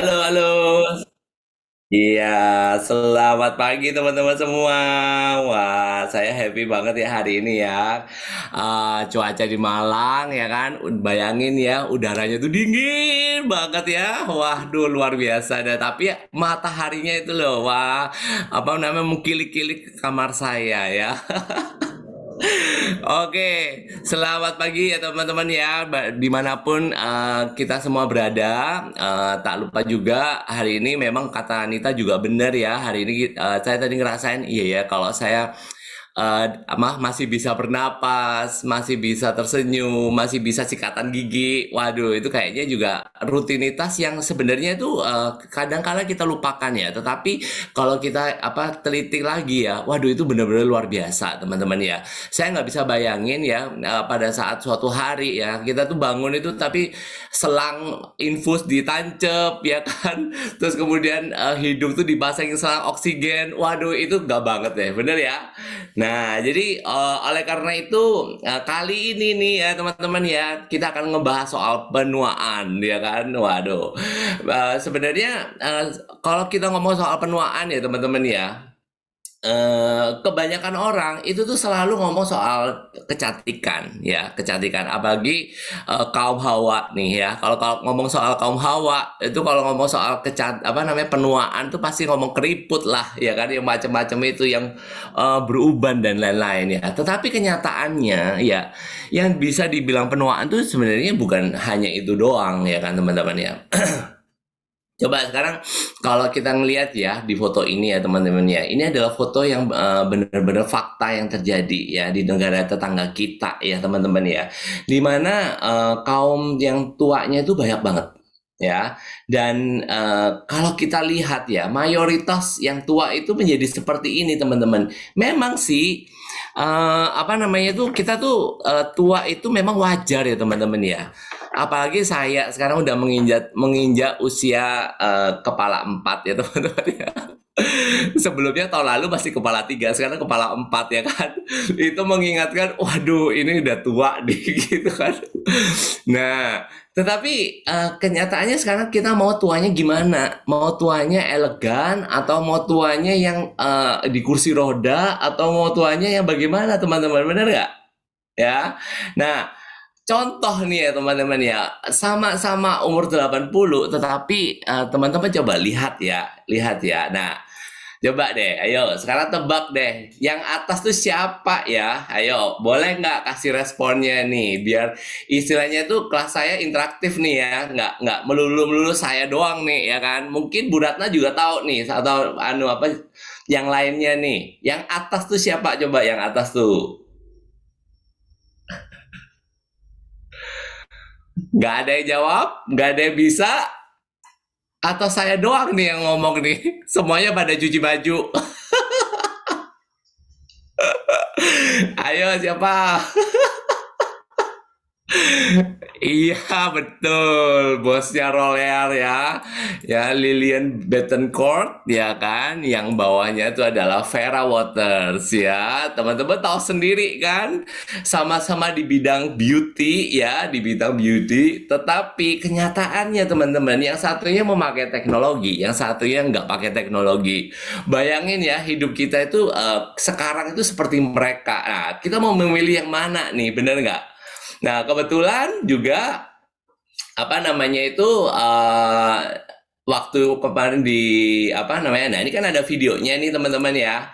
Halo, halo. Iya, selamat pagi teman-teman semua. Wah, saya happy banget ya hari ini ya. Cuaca di Malang ya kan, bayangin ya, udaranya tuh dingin banget ya. Waduh, luar biasa deh. Tapi ya, mataharinya itu loh, wah, apa namanya, mengkilik-kilik kamar saya ya. Oke, selamat pagi ya teman-teman ya, dimanapun kita semua berada. Tak lupa juga hari ini memang kata Anita juga benar ya. Hari ini saya tadi ngerasain, iya ya, kalau saya masih bisa bernapas, masih bisa tersenyum, masih bisa sikatan gigi. Waduh, itu kayaknya juga rutinitas yang sebenarnya itu kadang-kala kita lupakan ya. Tetapi kalau kita teliti lagi ya, waduh itu benar-benar luar biasa teman-teman ya. Saya nggak bisa bayangin ya pada saat suatu hari ya kita tuh bangun itu tapi selang infus ditancep ya kan, terus kemudian hidung tuh dipasangin selang oksigen. Waduh itu nggak banget deh, bener ya. Nah, jadi oleh karena itu kali ini nih ya teman-teman ya, kita akan ngebahas soal penuaan ya kan. Waduh. Sebenarnya kalau kita ngomong soal penuaan ya teman-teman ya, kebanyakan orang itu tuh selalu ngomong soal kecantikan ya, kecantikan apalagi kaum Hawa nih ya. Kalau kalau ngomong soal kaum Hawa itu, kalau ngomong soal penuaan tuh pasti ngomong keriput lah ya kan, yang macam-macam itu yang beruban dan lain-lain ya. Tetapi kenyataannya ya, yang bisa dibilang penuaan tuh sebenarnya bukan hanya itu doang ya kan teman-teman ya. Coba sekarang kalau kita ngelihat ya di foto ini ya teman-teman ya, ini adalah foto yang benar-benar fakta yang terjadi ya di negara tetangga kita ya teman-teman ya, di mana kaum yang tuanya itu banyak banget ya, dan kalau kita lihat ya mayoritas yang tua itu menjadi seperti ini teman-teman. Memang sih kita tuh tua itu memang wajar ya teman-teman ya. Apalagi saya sekarang udah menginjak menginjak usia kepala 4 ya teman-teman ya. Sebelumnya tahun lalu masih kepala 3, sekarang kepala 4 ya kan. Itu mengingatkan, waduh ini udah tua nih gitu kan. Nah, tetapi kenyataannya sekarang kita mau tuanya gimana? Mau tuanya elegan atau mau tuanya yang di kursi roda atau mau tuanya yang bagaimana teman-teman? Benar nggak? Ya. Nah, contoh nih ya teman-teman ya, sama-sama umur 80 tetapi teman-teman coba lihat ya. Nah, coba deh, ayo sekarang tebak deh, yang atas tuh siapa ya? Ayo, boleh nggak kasih responnya nih, biar istilahnya tuh kelas saya interaktif nih ya, nggak melulu-melulu saya doang nih ya kan. Mungkin Bu Ratna juga tahu nih, atau yang lainnya nih. Yang atas tuh siapa coba yang atas tuh? Nggak ada yang jawab, nggak ada yang bisa, atau saya doang nih yang ngomong nih? Semuanya pada cuci baju. Ayo siapa? Iya betul, bosnya Roleal ya, ya Lilian Bettencourt ya kan, yang bawahnya itu adalah Vera Waters ya, teman-teman tahu sendiri kan, sama-sama di bidang beauty ya, di bidang beauty, tetapi kenyataannya teman-teman, yang satunya memakai teknologi, yang satunya nggak pakai teknologi. Bayangin ya, hidup kita itu sekarang itu seperti mereka. Nah, kita mau memilih yang mana nih, bener nggak? Nah, kebetulan juga waktu kemarin di nah ini kan ada videonya nih teman-teman ya.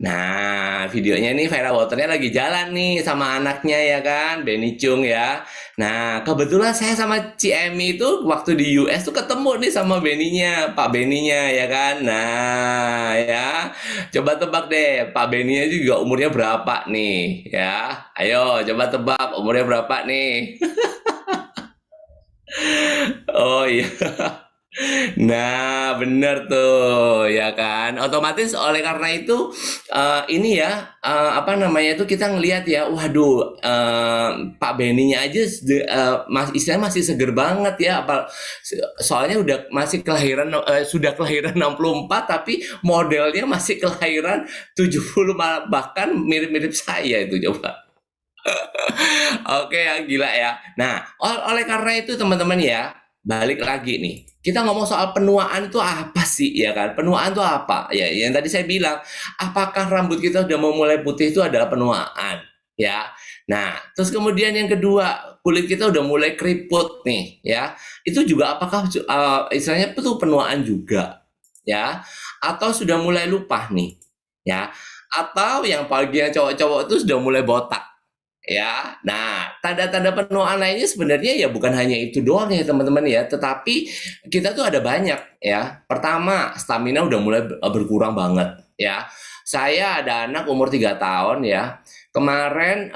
Nah, videonya nih Vera Waternya lagi jalan nih sama anaknya ya kan, Benny Chung ya. Nah, kebetulan saya sama Ci Emi itu waktu di US tuh ketemu nih sama Benny-nya, Pak Benny-nya ya kan. Nah, ya. Coba tebak deh, Pak Benny-nya juga umurnya berapa nih ya. Ayo, coba tebak umurnya berapa nih. Oh iya. Nah, bener tuh, ya kan. Otomatis oleh karena itu, ini ya, itu kita ngelihat ya, waduh, Pak Benny-nya aja istilahnya masih seger banget ya. Soalnya sudah kelahiran 64, tapi modelnya masih kelahiran 70, bahkan mirip-mirip saya itu coba. Oke, ya gila ya. Nah, oleh karena itu teman-teman ya, balik lagi nih. Kita ngomong soal penuaan itu apa sih, ya kan? Penuaan itu apa? Ya, yang tadi saya bilang, apakah rambut kita udah mau mulai putih itu adalah penuaan, ya. Nah, terus kemudian yang kedua, kulit kita udah mulai keriput nih, ya. Itu juga apakah istilahnya itu penuaan juga, ya? Atau sudah mulai lupa nih, ya? Atau yang pagi yang cowok-cowok itu sudah mulai botak, ya. Nah, tanda-tanda penuaan lainnya sebenarnya ya bukan hanya itu doang ya teman-teman ya, tetapi kita tuh ada banyak ya. Pertama, stamina udah mulai berkurang banget ya. Saya ada anak umur 3 tahun ya. Kemarin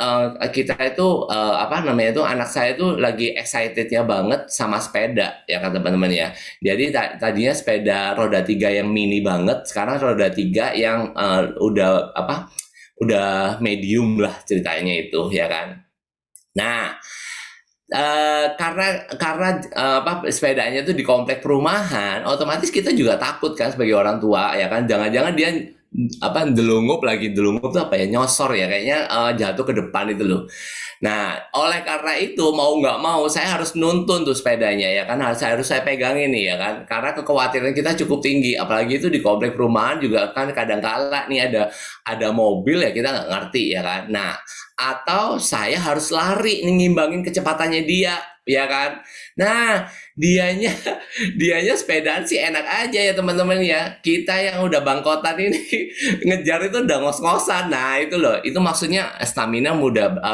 kita itu apa namanya itu anak saya itu lagi excitednya banget sama sepeda ya kan teman-teman ya. Jadi tadinya sepeda roda 3 yang mini banget, sekarang roda 3 yang udah apa udah medium lah ceritanya itu ya kan. Nah, apa sepedanya tuh di komplek perumahan, otomatis kita juga takut kan sebagai orang tua ya kan. Jangan-jangan dia apa delungup tuh apa ya nyosor ya kayaknya jatuh ke depan itu loh. Nah, oleh karena itu mau nggak mau saya harus nuntun tuh sepedanya ya kan harus saya pegangin nih ya kan karena kekhawatiran kita cukup tinggi apalagi itu di komplek perumahan juga kan kadang kala nih ada mobil ya kita nggak ngerti ya kan. Nah, atau saya harus lari nih ngimbangin kecepatannya dia ya kan. Nah, dianya dianya sepedaan sih enak aja ya teman-teman ya. Kita yang udah bangkotan ini ngejar itu udah ngos-ngosan. Nah, itu loh. Itu maksudnya stamina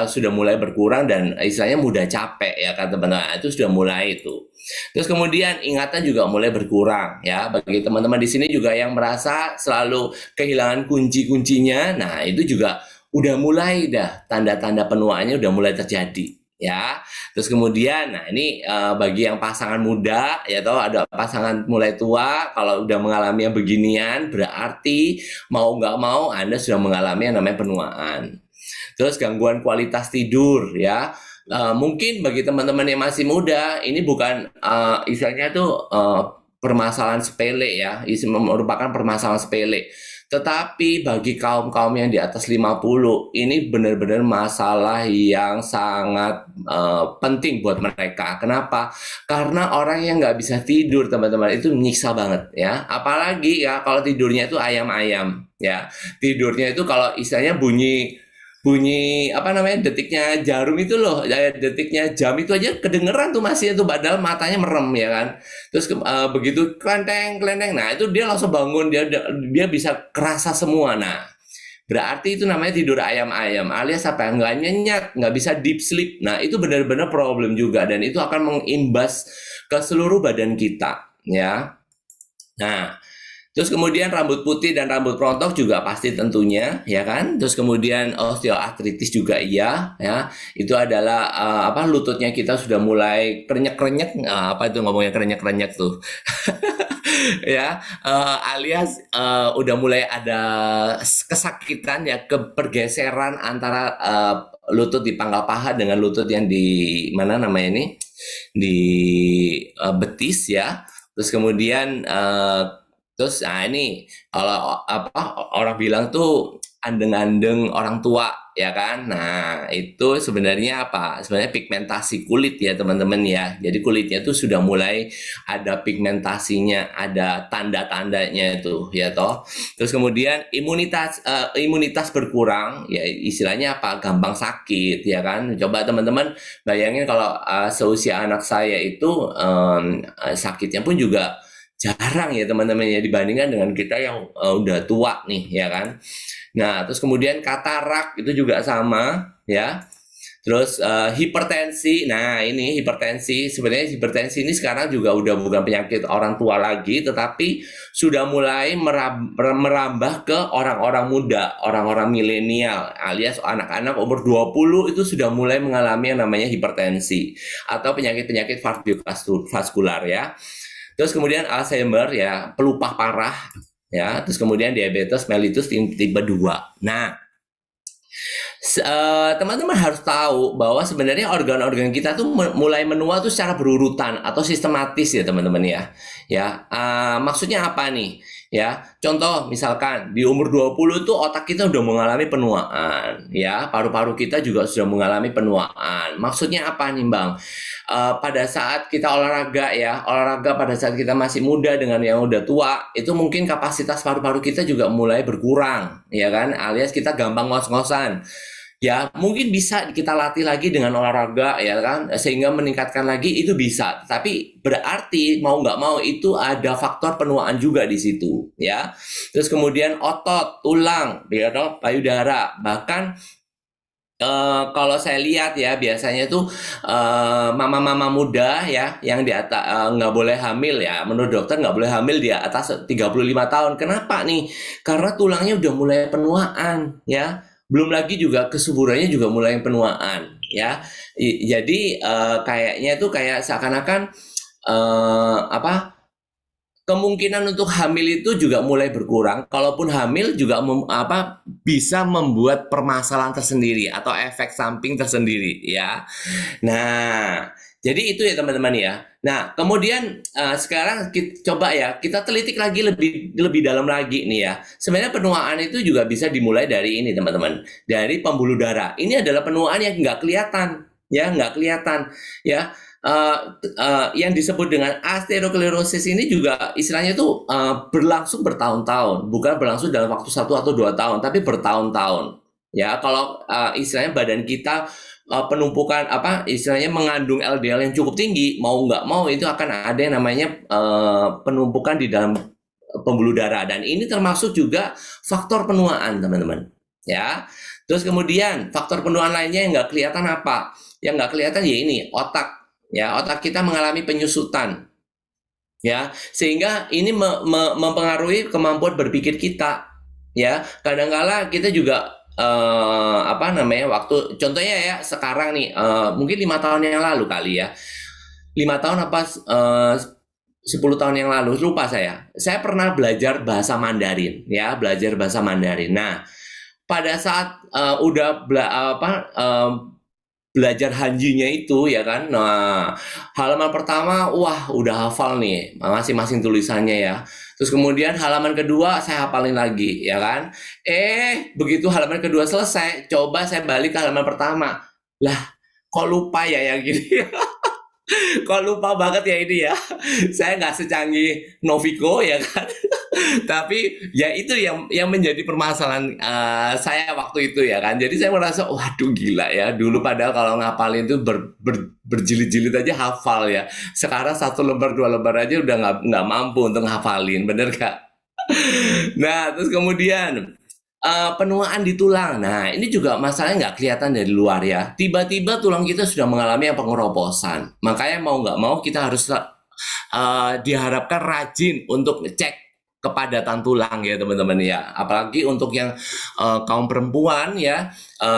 sudah mulai berkurang dan istilahnya mudah capek ya kan teman-teman. Itu sudah mulai itu. Terus kemudian ingatan juga mulai berkurang ya. Bagi teman-teman di sini juga yang merasa selalu kehilangan kunci-kuncinya. Nah, itu juga udah mulai dah tanda-tanda penuaannya udah mulai terjadi ya. Terus kemudian, nah ini bagi yang pasangan muda, ya toh ada pasangan mulai tua, kalau udah mengalami yang beginian, berarti mau nggak mau Anda sudah mengalami yang namanya penuaan. Terus gangguan kualitas tidur, ya. Mungkin bagi teman-teman yang masih muda, ini bukan istilahnya tuh permasalahan sepele ya, merupakan permasalahan sepele. Tetapi bagi kaum-kaum yang di atas 50, ini benar-benar masalah yang sangat penting buat mereka. Kenapa? Karena orang yang nggak bisa tidur, teman-teman, itu menyiksa banget ya. Apalagi ya kalau tidurnya itu ayam-ayam ya. Tidurnya itu kalau istilahnya bunyi bunyi apa namanya detiknya jarum itu loh, detiknya jam itu aja kedengeran tuh masih itu padahal matanya merem ya kan. Terus begitu klenteng klenteng, nah itu dia langsung bangun dia bisa kerasa semua. Nah, berarti itu namanya tidur ayam-ayam alias apa nggak nyenyak, nggak bisa deep sleep. Nah, itu benar-benar problem juga dan itu akan mengimbas ke seluruh badan kita ya. Nah, terus kemudian rambut putih dan rambut rontok juga pasti tentunya, ya kan? Terus kemudian osteoartritis juga iya, ya. Itu adalah apa lututnya kita sudah mulai krenyek-krenyek, apa itu ngomongnya krenyek-krenyek tuh. Ya, alias udah mulai ada kesakitan ya, kepergeseran antara lutut di pangkal paha dengan lutut yang di mana namanya ini di betis ya. Terus kemudian terus nah ini kalau apa orang bilang tuh andeng-andeng orang tua ya kan. Nah, itu sebenarnya apa? Sebenarnya pigmentasi kulit ya teman-teman ya. Jadi kulitnya tuh sudah mulai ada pigmentasinya, ada tanda-tandanya itu ya toh. Terus kemudian imunitas berkurang ya istilahnya apa? Gampang sakit ya kan. Coba teman-teman bayangin kalau seusia anak saya itu sakitnya pun juga jarang ya teman-teman ya dibandingkan dengan kita yang udah tua nih ya kan. Nah, terus kemudian katarak itu juga sama ya. Terus hipertensi. Nah, ini hipertensi sebenarnya hipertensi ini sekarang juga udah bukan penyakit orang tua lagi tetapi sudah mulai merambah ke orang-orang muda, orang-orang milenial alias anak-anak umur 20 itu sudah mulai mengalami yang namanya hipertensi atau penyakit-penyakit kardiovaskular ya. Terus kemudian Alzheimer ya, pelupa parah ya, terus kemudian diabetes mellitus tipe 2. Nah, Teman-teman harus tahu bahwa sebenarnya organ-organ kita tuh mulai menua tuh secara berurutan atau sistematis ya teman-teman ya. Ya, maksudnya apa nih? Ya, contoh misalkan di umur 20 tuh otak kita udah mengalami penuaan, ya, paru-paru kita juga sudah mengalami penuaan. Maksudnya apa nih, Bang? Pada saat kita olahraga ya, olahraga pada saat kita masih muda dengan yang udah tua, itu mungkin kapasitas paru-paru kita juga mulai berkurang, ya kan? Alias kita gampang ngos-ngosan. Ya, mungkin bisa kita latih lagi dengan olahraga ya kan, sehingga meningkatkan lagi itu bisa. Tapi berarti mau nggak mau itu ada faktor penuaan juga di situ ya. Terus kemudian otot, tulang, ya toh, payudara, bahkan kalau saya lihat ya biasanya tuh mama-mama muda ya yang di atas nggak boleh hamil ya, menurut dokter nggak boleh hamil di atas 35 tahun. Kenapa nih? Karena tulangnya udah mulai penuaan ya. Belum lagi juga kesuburannya juga mulai penuaan ya. Jadi kayaknya itu kayak seakan-akan apa, kemungkinan untuk hamil itu juga mulai berkurang. Kalaupun hamil juga bisa membuat permasalahan tersendiri atau efek samping tersendiri ya. Nah, jadi itu ya teman-teman ya. Nah, kemudian sekarang kita coba ya, kita telitik lagi lebih lebih dalam lagi nih ya. Sebenarnya penuaan itu juga bisa dimulai dari ini teman-teman, dari pembuluh darah. Ini adalah penuaan yang nggak kelihatan, ya nggak kelihatan, ya. Yang disebut dengan atherosklerosis ini juga istilahnya itu berlangsung bertahun-tahun, bukan berlangsung dalam waktu 1 atau 2 tahun, tapi bertahun-tahun. Ya, kalau istilahnya badan kita penumpukan istilahnya mengandung LDL yang cukup tinggi, mau nggak mau itu akan ada yang namanya penumpukan di dalam pembuluh darah, dan ini termasuk juga faktor penuaan teman-teman ya. Terus kemudian faktor penuaan lainnya yang nggak kelihatan apa? Yang nggak kelihatan ya ini otak ya, otak kita mengalami penyusutan ya, sehingga ini mempengaruhi kemampuan berpikir kita ya. Kadangkala kita juga waktu contohnya ya sekarang nih, mungkin 5 tahun yang lalu kali ya, 5 tahun apa 10 tahun yang lalu lupa saya pernah belajar bahasa Mandarin ya, belajar bahasa Mandarin. Nah, pada saat belajar hanjinya itu ya kan. Nah, halaman pertama wah udah hafal nih masing-masing tulisannya ya. Terus kemudian halaman kedua saya hafalin lagi ya kan. Begitu halaman kedua selesai, coba saya balik ke halaman pertama. Lah, kok lupa ya yang gini? Kok lupa banget ya ini ya. Saya nggak secanggih Noviko ya kan. Tapi ya itu yang menjadi permasalahan saya waktu itu ya kan. Jadi saya merasa waduh gila ya. Dulu padahal kalau ngapalin itu berjilid-jilid aja hafal ya. Sekarang 1 lembar 2 lembar aja udah nggak mampu untuk ngapalin, bener gak? Nah, terus kemudian penuaan di tulang. Nah, ini juga masalahnya nggak kelihatan dari luar ya. Tiba-tiba tulang kita sudah mengalami pengeroposan. Makanya mau nggak mau kita harus diharapkan rajin untuk cek kepadatan tulang ya teman-teman ya. Apalagi untuk yang kaum perempuan ya,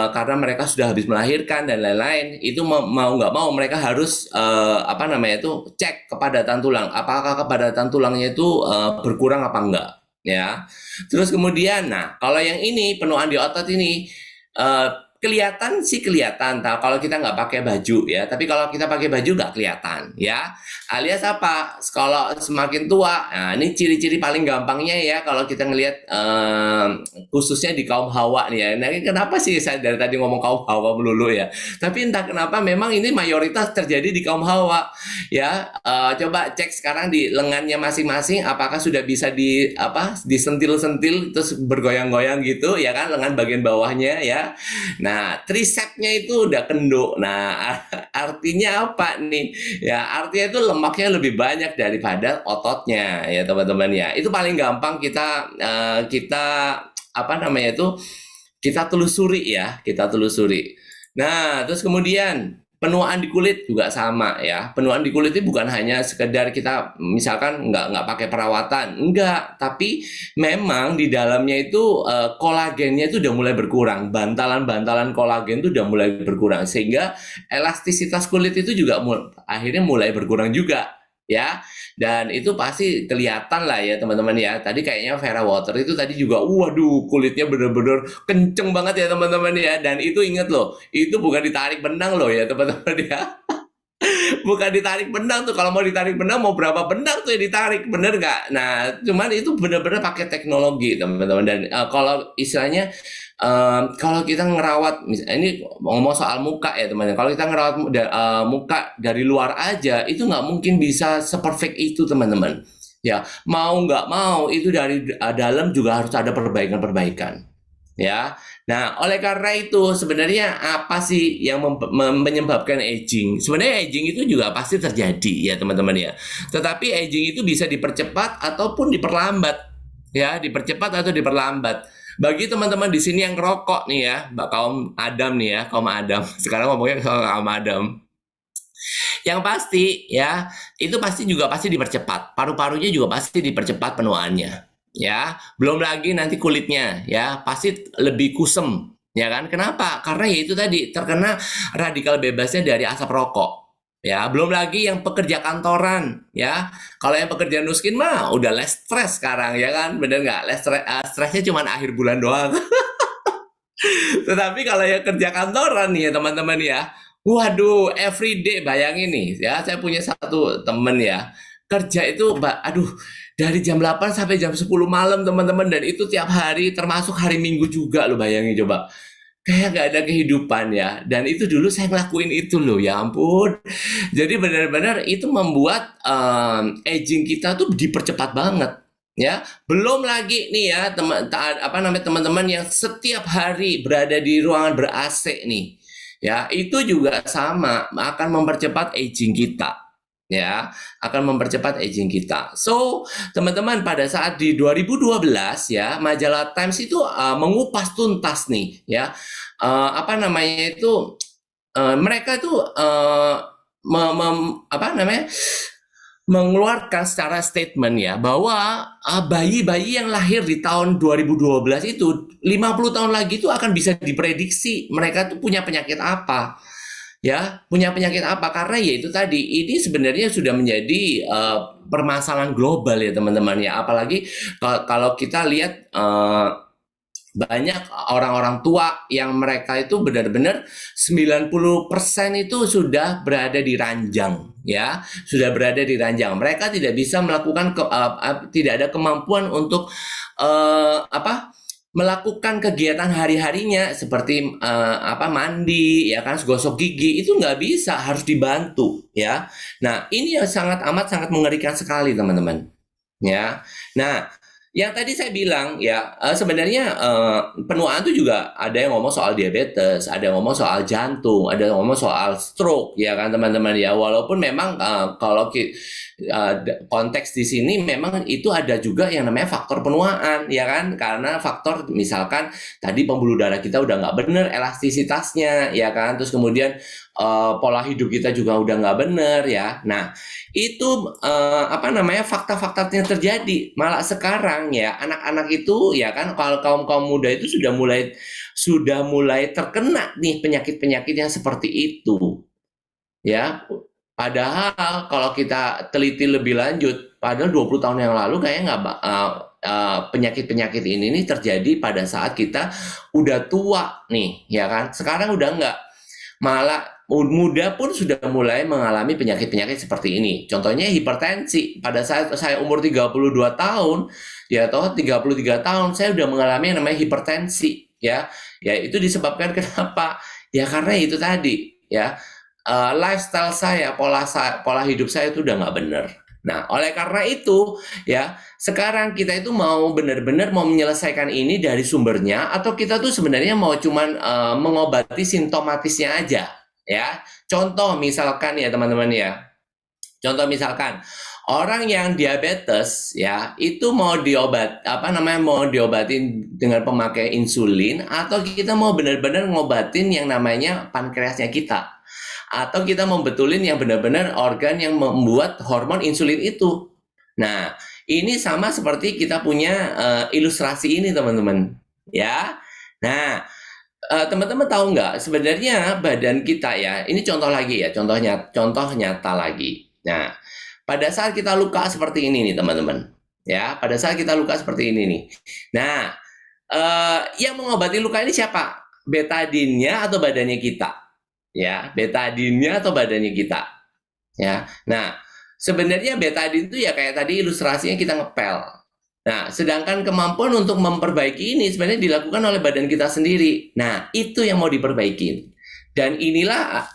karena mereka sudah habis melahirkan dan lain-lain, itu mau nggak mau mereka harus cek kepadatan tulang. Apakah kepadatan tulangnya itu berkurang apa enggak ya. Terus kemudian, nah kalau yang ini penuaan di otot ini kelihatan sih kelihatan, kalau kita nggak pakai baju ya. Tapi kalau kita pakai baju nggak kelihatan ya. Alias apa? Kalau semakin tua, nah ini ciri-ciri paling gampangnya ya kalau kita ngelihat khususnya di kaum Hawa nih ya. Nah, kenapa sih saya dari tadi ngomong kaum Hawa melulu ya? Tapi entah kenapa memang ini mayoritas terjadi di kaum Hawa ya. Coba cek sekarang di lengannya masing-masing, apakah sudah bisa disentil-sentil terus bergoyang-goyang gitu ya kan, lengan bagian bawahnya ya. Nah, tricepsnya itu udah kenduk. Nah, artinya apa nih? Ya, artinya itu lemaknya lebih banyak daripada ototnya ya teman-teman ya. Itu paling gampang kita telusuri ya, kita telusuri. Nah, terus kemudian penuaan di kulit juga sama ya. Penuaan di kulit itu bukan hanya sekedar kita misalkan nggak pakai perawatan, enggak, tapi memang di dalamnya itu kolagennya itu udah mulai berkurang, bantalan-bantalan kolagen itu udah mulai berkurang, sehingga elastisitas kulit itu juga akhirnya mulai berkurang juga ya. Dan itu pasti kelihatan lah ya teman-teman ya. Tadi kayaknya Vera Water itu tadi juga, waduh kulitnya bener-bener kenceng banget ya teman-teman ya. Dan itu inget loh, itu bukan ditarik benang loh ya teman-teman ya. Bukan ditarik benang tuh, kalau mau ditarik benang mau berapa benang tuh yang ditarik, bener nggak? Nah cuman itu bener-bener pakai teknologi teman-teman. Dan kalau istilahnya kalau kita ngerawat, misalnya ini ngomong soal muka ya teman-teman, kalau kita ngerawat muka dari luar aja itu nggak mungkin bisa seperfect itu teman-teman ya. Mau nggak mau itu dari dalam juga harus ada perbaikan-perbaikan ya. Nah, oleh karena itu sebenarnya apa sih yang menyebabkan aging? Sebenarnya aging itu juga pasti terjadi ya teman-teman ya. Tetapi aging itu bisa dipercepat ataupun diperlambat ya, dipercepat atau diperlambat. Bagi teman-teman di sini yang ngerokok nih ya, kaum Adam nih ya, kaum Adam. Sekarang ngomongnya soal kaum Adam. Yang pasti ya, itu pasti juga pasti dipercepat. Paru-parunya juga pasti dipercepat penuaannya. Ya, belum lagi nanti kulitnya ya, pasti lebih kusem. Ya kan? Kenapa? Karena ya itu tadi terkena radikal bebasnya dari asap rokok. Ya, belum lagi yang pekerja kantoran ya. Kalau yang pekerja nuskin mah udah less stress sekarang ya kan? Bener nggak? Less stress, stresnya cuma akhir bulan doang. Tetapi kalau yang kerja kantoran nih ya teman-teman ya, waduh, everyday bayangin nih ya, saya punya satu temen ya, kerja itu, aduh, dari jam 8 sampai jam 10 malam teman-teman, dan itu tiap hari termasuk hari Minggu juga lo bayangin coba. Kayak gak ada kehidupan ya, dan itu dulu saya ngelakuin itu loh, ya ampun. Jadi benar-benar itu membuat aging kita tuh dipercepat banget ya. Belum lagi nih ya teman-teman yang setiap hari berada di ruangan ber AC nih ya, itu juga sama akan mempercepat aging kita ya, akan mempercepat aging kita. So teman-teman, pada saat di 2012 ya, majalah Times itu mengupas tuntas nih ya, mereka itu mengeluarkan secara statement ya, bahwa bayi-bayi yang lahir di tahun 2012 itu 50 tahun lagi itu akan bisa diprediksi mereka tuh punya penyakit apa ya, punya penyakit apa. Karena ya itu tadi, ini sebenarnya sudah menjadi permasalahan global ya teman-teman ya. Apalagi kalau kita lihat banyak orang-orang tua yang mereka itu benar-benar 90% itu sudah berada di ranjang ya, sudah berada di ranjang. Mereka tidak bisa melakukan tidak ada kemampuan untuk melakukan kegiatan hari-harinya seperti mandi ya kan, gosok gigi, itu nggak bisa, harus dibantu ya. Nah, ini yang sangat mengerikan sekali teman-teman ya. Nah, yang tadi saya bilang ya, sebenarnya penuaan itu juga ada yang ngomong soal diabetes, ada yang ngomong soal jantung, ada yang ngomong soal stroke ya kan teman-teman ya. Walaupun memang kalau konteks di sini memang itu ada juga yang namanya faktor penuaan ya kan, karena faktor misalkan tadi pembuluh darah kita udah nggak bener elastisitasnya ya kan, terus kemudian pola hidup kita juga udah nggak bener ya. Nah, itu fakta-fakta yang terjadi. Malah sekarang ya, anak-anak itu ya kan, kalau kaum muda itu sudah mulai terkena nih penyakit-penyakit yang seperti itu ya. Padahal kalau kita teliti lebih lanjut, padahal 20 tahun yang lalu kayaknya nggak penyakit-penyakit ini nih terjadi pada saat kita udah tua nih ya kan. Sekarang udah nggak, malah muda pun sudah mulai mengalami penyakit-penyakit seperti ini. Contohnya hipertensi. Pada saat saya umur 32 tahun, ya atau 33 tahun, saya sudah mengalami yang namanya hipertensi, ya. Ya, itu disebabkan kenapa? Ya karena itu tadi, ya. Lifestyle saya, pola hidup saya itu udah nggak benar. Nah, oleh karena itu, ya, sekarang kita itu mau benar-benar mau menyelesaikan ini dari sumbernya, atau kita tuh sebenarnya mau cuman mengobati simptomatisnya aja, ya. Contoh misalkan ya teman-teman ya, contoh misalkan orang yang diabetes ya, itu mau diobatin dengan pemakai insulin, atau kita mau benar-benar ngobatin yang namanya pankreasnya kita, atau kita mau betulin yang benar-benar organ yang membuat hormon insulin itu. Nah, ini sama seperti kita punya ilustrasi ini teman-teman ya. Nah, teman-teman tahu nggak sebenarnya badan kita ya, ini contoh lagi ya, contoh nyata lagi. Nah, Pada saat kita luka seperti ini nih teman-teman, ya, pada saat kita luka seperti ini nih. Nah, yang mengobati luka ini siapa? Betadinnya atau badannya kita? Ya, betadinnya atau badannya kita? Ya. Nah, sebenarnya betadin itu ya kayak tadi ilustrasinya kita ngepel. Nah, sedangkan kemampuan untuk memperbaiki ini sebenarnya dilakukan oleh badan kita sendiri. Nah, itu yang mau diperbaiki. Dan inilah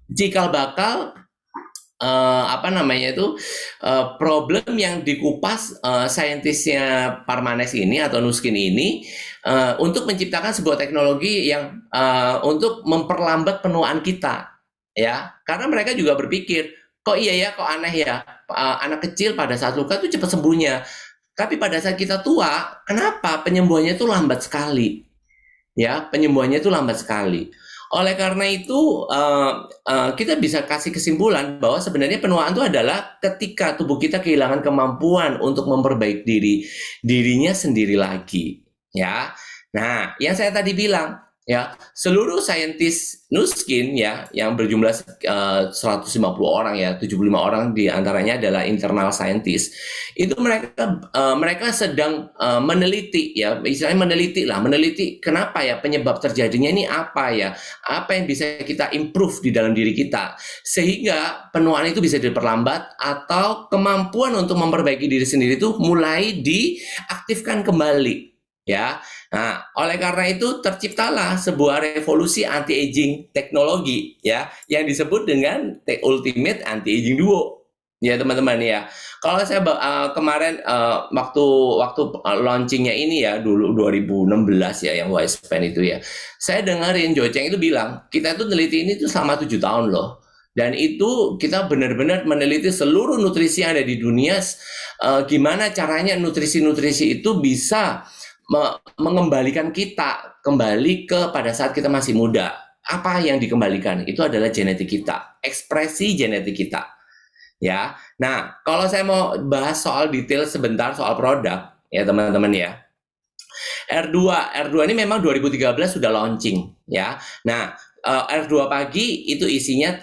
cikal bakal apa namanya itu problem yang dikupas saintisnya Parmanes ini atau Nuskin ini untuk menciptakan sebuah teknologi yang untuk memperlambat penuaan kita, ya, karena mereka juga berpikir kok iya ya, kok aneh ya, anak kecil pada saat luka tuh cepat sembuhnya, tapi pada saat kita tua kenapa penyembuhannya itu lambat sekali, ya, penyembuhannya itu lambat sekali. Oleh karena itu, kita bisa kasih kesimpulan bahwa sebenarnya penuaan itu adalah ketika tubuh kita kehilangan kemampuan untuk memperbaiki dirinya sendiri lagi, ya. Nah, yang saya tadi bilang, ya, seluruh saintis Nuskin ya yang berjumlah 150 orang ya, 75 orang diantaranya adalah internal scientist. Itu mereka sedang meneliti ya, istilahnya meneliti kenapa ya penyebab terjadinya ini apa ya, apa yang bisa kita improve di dalam diri kita sehingga penuaan itu bisa diperlambat atau kemampuan untuk memperbaiki diri sendiri itu mulai diaktifkan kembali, ya. Nah, oleh karena itu terciptalah sebuah revolusi anti-aging teknologi ya yang disebut dengan Ultimate Anti-Aging Duo. Ya, teman-teman ya. Kalau saya kemarin waktu launchingnya ini ya dulu 2016 ya yang Wispan itu ya. Saya dengerin Joceng itu bilang, kita itu neliti ini tuh selama 7 tahun loh. Dan itu kita benar-benar meneliti seluruh nutrisi yang ada di dunia, gimana caranya nutrisi-nutrisi itu bisa mengembalikan kita kembali ke pada saat kita masih muda. Apa yang dikembalikan? Itu adalah genetik kita, ekspresi genetik kita. Ya. Nah, kalau saya mau bahas soal detail sebentar soal produk, ya teman-teman ya. R2 ini memang 2013 sudah launching, ya. Nah, R2 pagi itu isinya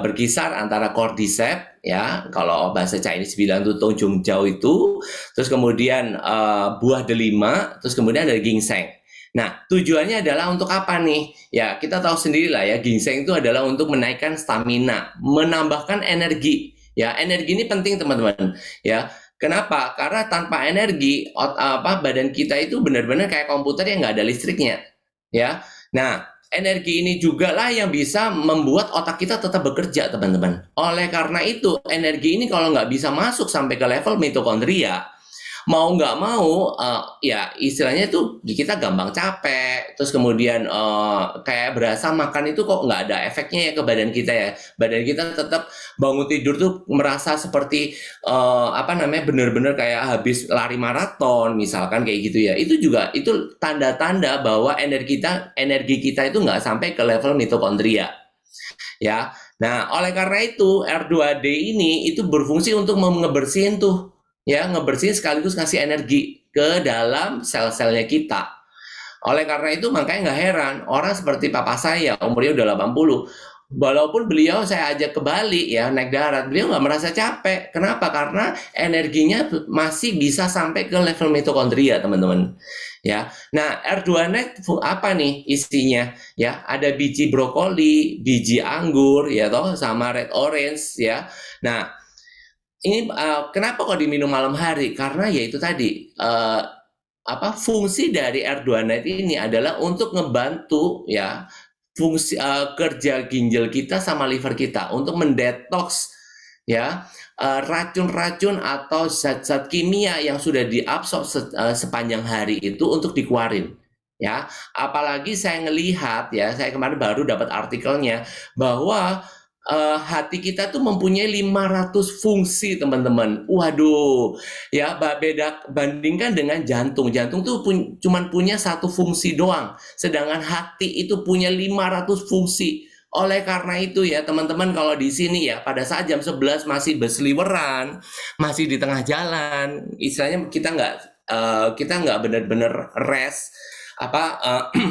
berkisar antara cordyceps ya, kalau bahasa Chinese bilang itu Tongjongjiao itu, terus kemudian buah delima, terus kemudian ada ginseng. Nah, tujuannya adalah untuk apa nih? Ya, kita tahu sendiri lah ya, ginseng itu adalah untuk menaikkan stamina, menambahkan energi. Ya, energi ini penting teman-teman. Ya, kenapa? Karena tanpa energi, badan kita itu benar-benar kayak komputer yang nggak ada listriknya. Ya, nah energi ini juga lah yang bisa membuat otak kita tetap bekerja, teman-teman. Oleh karena itu, energi ini kalau nggak bisa masuk sampai ke level mitokondria, mau nggak mau ya istilahnya itu kita gampang capek, terus kemudian kayak berasa makan itu kok nggak ada efeknya ya ke badan kita ya, badan kita tetap bangun tidur tuh merasa seperti benar-benar kayak habis lari maraton misalkan kayak gitu ya, itu juga itu tanda-tanda bahwa energi kita itu nggak sampai ke level mitokondria ya. Nah, oleh karena itu R2D ini itu berfungsi untuk ngebersihin tuh ya, ngebersihin sekaligus ngasih energi ke dalam sel-selnya kita. Oleh karena itu makanya nggak heran orang seperti papa saya umurnya udah 80, walaupun beliau saya ajak ke Bali ya naik darat, beliau nggak merasa capek. Kenapa? Karena energinya masih bisa sampai ke level mitokondria, teman-teman. Ya. Nah, R2Net apa nih isinya? Ya, ada biji brokoli, biji anggur ya toh sama red orange ya. Nah, ini kenapa kok diminum malam hari? Karena ya itu tadi fungsi dari R2Net ini adalah untuk ngebantu ya fungsi kerja ginjal kita sama liver kita untuk mendetoks ya racun-racun atau zat-zat kimia yang sudah diabsorb sepanjang hari itu untuk dikeluarin ya. Apalagi saya ngelihat ya, saya kemarin baru dapat artikelnya bahwa hati kita tuh mempunyai 500 fungsi, teman-teman. Waduh, ya beda bandingkan dengan jantung. Jantung tuh cuman punya satu fungsi doang, sedangkan hati itu punya 500 fungsi. Oleh karena itu ya, teman-teman, kalau di sini ya pada saat jam 11 masih berseliweran, masih di tengah jalan, istilahnya kita nggak benar-benar rest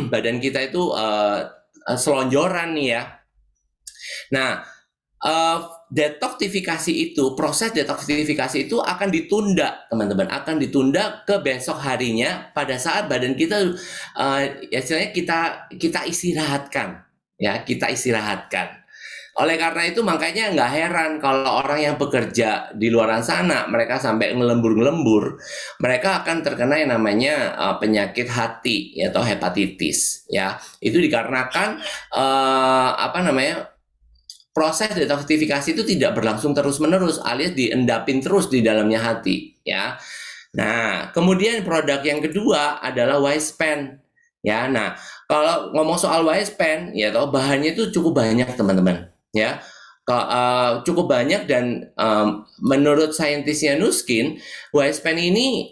badan kita itu selonjoran nih ya. Nah, detoksifikasi itu, proses detoksifikasi itu akan ditunda, teman-teman, akan ditunda ke besok harinya pada saat badan kita istilahnya kita istirahatkan, ya, kita istirahatkan. Oleh karena itu makanya nggak heran kalau orang yang bekerja di luar sana mereka sampai ngelembur-ngelembur, mereka akan terkena yang namanya penyakit hati ya, atau hepatitis ya. Itu dikarenakan apa namanya, proses detoksifikasi itu tidak berlangsung terus-menerus alias diendapin terus di dalamnya hati ya. Nah, kemudian produk yang kedua adalah Wispan ya. Nah, kalau ngomong soal Wispan ya, toh bahannya itu cukup banyak teman-teman ya. Cukup banyak dan menurut saintisnya Nuskin, Wispan ini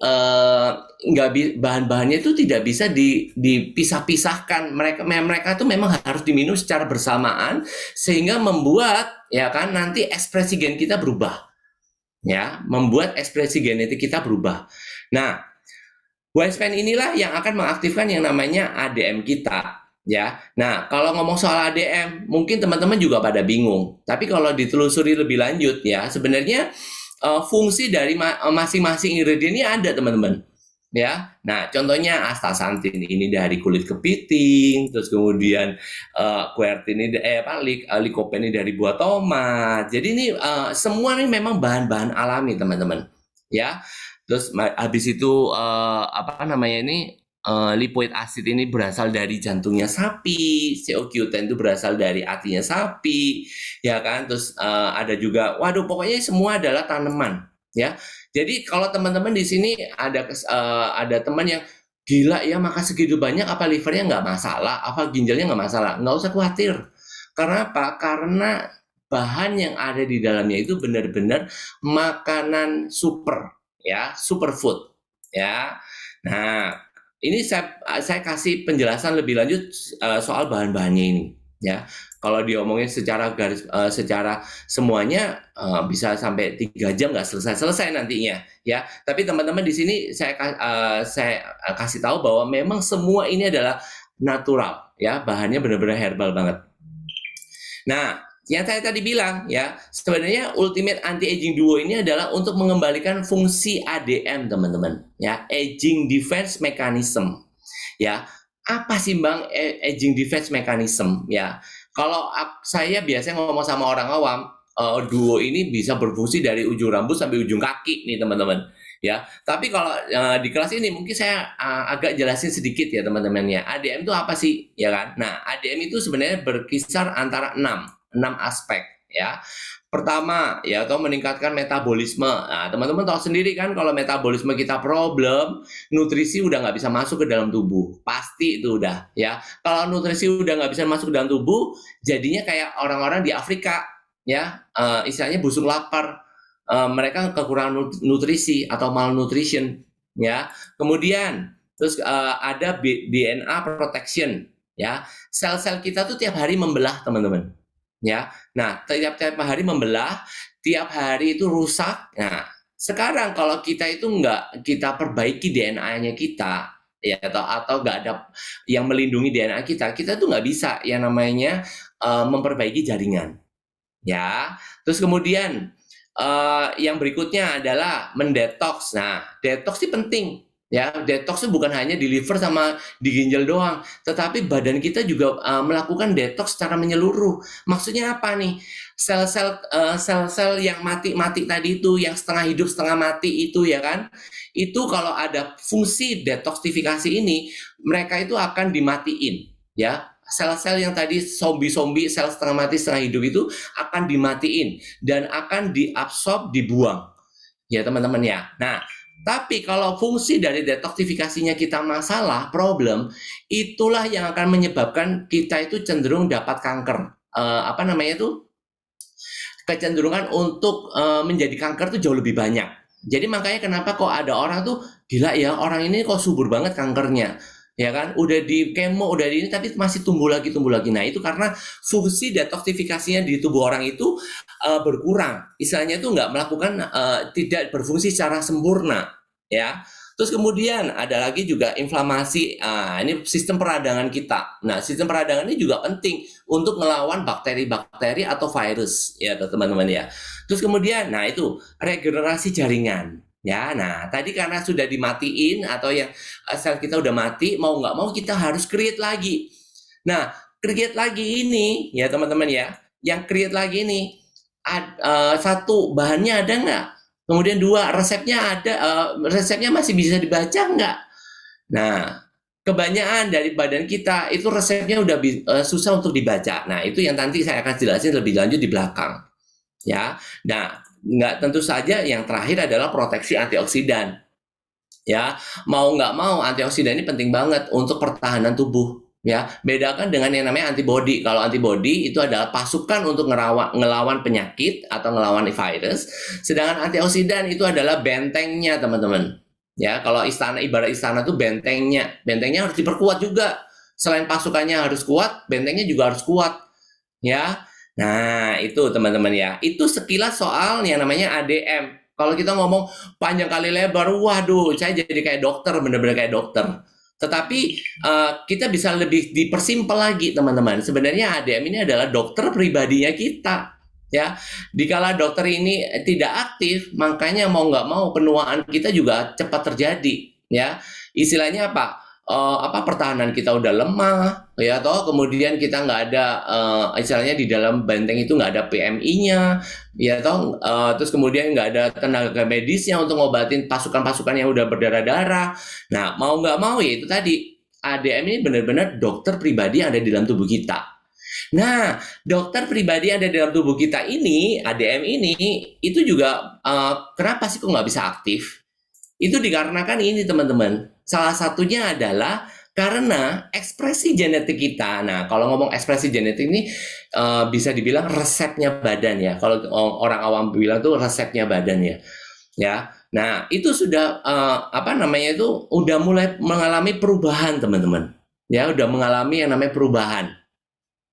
bahan-bahannya itu tidak bisa dipisah-pisahkan. Mereka itu memang harus diminum secara bersamaan sehingga membuat ya kan nanti ekspresi gen kita berubah. Ya, membuat ekspresi genetik kita berubah. Nah, Wispan inilah yang akan mengaktifkan yang namanya ADM kita. Ya, nah kalau ngomong soal ADM, mungkin teman-teman juga pada bingung. Tapi kalau ditelusuri lebih lanjut ya, sebenarnya fungsi dari masing-masing ingredient ini ada teman-teman. Ya, nah contohnya astaxanthin ini dari kulit kepiting, terus kemudian quercetin ini lycopene ini dari buah tomat. Jadi ini semua ini memang bahan-bahan alami teman-teman. Ya, terus habis itu apa namanya ini, lipoid acid ini berasal dari jantungnya sapi, CoQ10 itu berasal dari hatinya sapi, ya kan? Terus ada juga, waduh pokoknya semua adalah tanaman, ya. Jadi kalau teman-teman di sini ada teman yang gila ya makan segitu banyak, apa livernya nggak masalah, apa ginjalnya nggak masalah, nggak usah khawatir. Karena apa? Karena bahan yang ada di dalamnya itu benar-benar makanan super, ya, superfood, ya. Nah, ini saya kasih penjelasan lebih lanjut soal bahan-bahannya ini ya. Kalau diomongin secara semuanya bisa sampai 3 jam nggak selesai nantinya ya. Tapi teman-teman di sini saya kasih tahu bahwa memang semua ini adalah natural ya, bahannya benar-benar herbal banget. Nah, yang saya tadi bilang ya, sebenarnya Ultimate Anti-Aging Duo ini adalah untuk mengembalikan fungsi ADM teman-teman ya, Aging Defense Mechanism ya. Apa sih Bang Aging Defense Mechanism ya? Kalau saya biasanya ngomong sama orang awam, duo ini bisa berfungsi dari ujung rambut sampai ujung kaki nih teman-teman ya. Tapi kalau di kelas ini mungkin saya agak jelasin sedikit ya teman-teman ya. ADM itu apa sih ya kan? Nah, ADM itu sebenarnya berkisar antara 6 aspek ya. Pertama ya, atau meningkatkan metabolisme. Nah, teman-teman tahu sendiri kan kalau metabolisme kita problem, nutrisi udah nggak bisa masuk ke dalam tubuh. Pasti itu udah ya. Kalau nutrisi udah nggak bisa masuk ke dalam tubuh, jadinya kayak orang-orang di Afrika ya, istilahnya busuk lapar. Mereka kekurangan nutrisi atau malnutrition ya. Kemudian terus ada DNA protection ya. Sel-sel kita tuh tiap hari membelah teman-teman ya. Nah, tiap hari membelah, tiap hari itu rusak. Nah, sekarang kalau kita itu nggak kita perbaiki DNA-nya kita ya, atau nggak ada yang melindungi DNA kita tuh nggak bisa yang namanya memperbaiki jaringan ya. Terus kemudian yang berikutnya adalah mendetoks. Nah, detoks itu penting ya. Detoks itu bukan hanya di liver sama di ginjal doang, tetapi badan kita juga melakukan detoks secara menyeluruh. Maksudnya apa nih? Sel-sel yang mati tadi itu, yang setengah hidup setengah mati itu ya kan, itu kalau ada fungsi detoksifikasi ini, mereka itu akan dimatiin ya. Sel-sel yang tadi zombie, sel setengah mati setengah hidup itu akan dimatiin dan akan diabsorb, dibuang ya teman-teman ya. Nah, tapi kalau fungsi dari detoksifikasinya kita masalah, problem, itulah yang akan menyebabkan kita itu cenderung dapat kanker. Apa namanya itu? Kecenderungan untuk menjadi kanker itu jauh lebih banyak. Jadi makanya kenapa kok ada orang tuh gila ya, orang ini kok subur banget kankernya. Ya kan, udah di kemo, udah di ini, tapi masih tumbuh lagi. Nah, itu karena fungsi detoksifikasinya di tubuh orang itu berkurang. Istilahnya itu nggak melakukan, tidak berfungsi secara sempurna, ya. Terus kemudian ada lagi juga inflamasi. Ini sistem peradangan kita. Nah, sistem peradangan ini juga penting untuk melawan bakteri-bakteri atau virus ya teman-teman ya. Terus kemudian, nah itu regenerasi jaringan. Ya, nah tadi karena sudah dimatiin atau yang sel kita udah mati, mau nggak mau kita harus create lagi. Nah, create lagi ini ya teman-teman ya. Yang create lagi ini, satu, bahannya ada nggak? Kemudian dua, resepnya ada, resepnya masih bisa dibaca nggak? Nah, kebanyakan dari badan kita itu resepnya udah susah untuk dibaca. Nah, itu yang nanti saya akan jelasin lebih lanjut di belakang. Ya, nah, tentu saja yang terakhir adalah proteksi antioksidan. Ya, mau nggak mau antioksidan ini penting banget untuk pertahanan tubuh. Ya, bedakan dengan yang namanya antibody. Kalau antibody itu adalah pasukan untuk ngelawan penyakit atau ngelawan virus, sedangkan antioksidan itu adalah bentengnya, teman-teman. Ya, kalau ibarat istana itu bentengnya harus diperkuat juga. Selain pasukannya harus kuat, bentengnya juga harus kuat. Ya. Nah, itu teman-teman ya. Itu sekilas soal yang namanya ADM. Kalau kita ngomong panjang kali lebar, waduh, saya jadi kayak dokter, bener-bener kayak dokter. Tetapi kita bisa lebih dipersimpel lagi, teman-teman. Sebenarnya ADM ini adalah dokter pribadinya kita. Ya, dikala dokter ini tidak aktif, makanya mau nggak mau penuaan kita juga cepat terjadi. Ya, istilahnya apa? Pertahanan kita udah lemah, ya toh kemudian kita nggak ada istilahnya di dalam benteng itu nggak ada PMI-nya, ya toh terus kemudian nggak ada tenaga medisnya untuk ngobatin pasukan-pasukan yang udah berdarah-darah. Nah, mau nggak mau ya itu tadi, ADM ini benar-benar dokter pribadi yang ada di dalam tubuh kita. Nah, dokter pribadi yang ada di dalam tubuh kita ini, ADM ini, itu juga kenapa sih kok nggak bisa aktif? Itu dikarenakan ini, teman-teman. Salah satunya adalah karena ekspresi genetik kita. Nah, kalau ngomong ekspresi genetik ini bisa dibilang resepnya badan ya. Kalau orang awam bilang tuh resepnya badan ya. Ya. Nah, itu sudah udah mulai mengalami perubahan, teman-teman. Ya, udah mengalami yang namanya perubahan.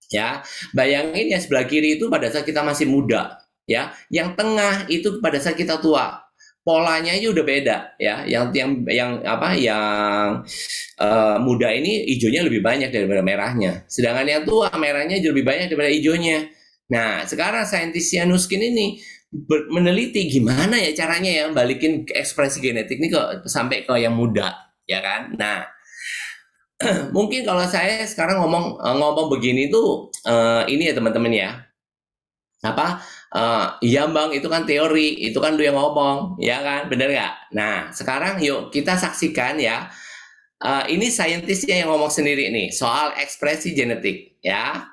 Ya, bayangin ya sebelah kiri itu pada saat kita masih muda, ya. Yang tengah itu pada saat kita tua. Polanya aja udah beda, ya. Yang muda ini hijaunya lebih banyak daripada merahnya. Sedangkan yang tua merahnya lebih banyak daripada hijaunya. Nah, sekarang saintis Nuskin ini meneliti gimana ya caranya ya balikin ekspresi genetik ini sampai ke yang muda, ya kan? Nah, mungkin kalau saya sekarang ngomong begini tuh ini ya teman-teman ya. Iya bang, itu kan teori, itu kan lu yang ngomong, ya kan, bener nggak? Nah, sekarang yuk kita saksikan ya. Ini saintisnya yang ngomong sendiri nih soal ekspresi genetik, ya.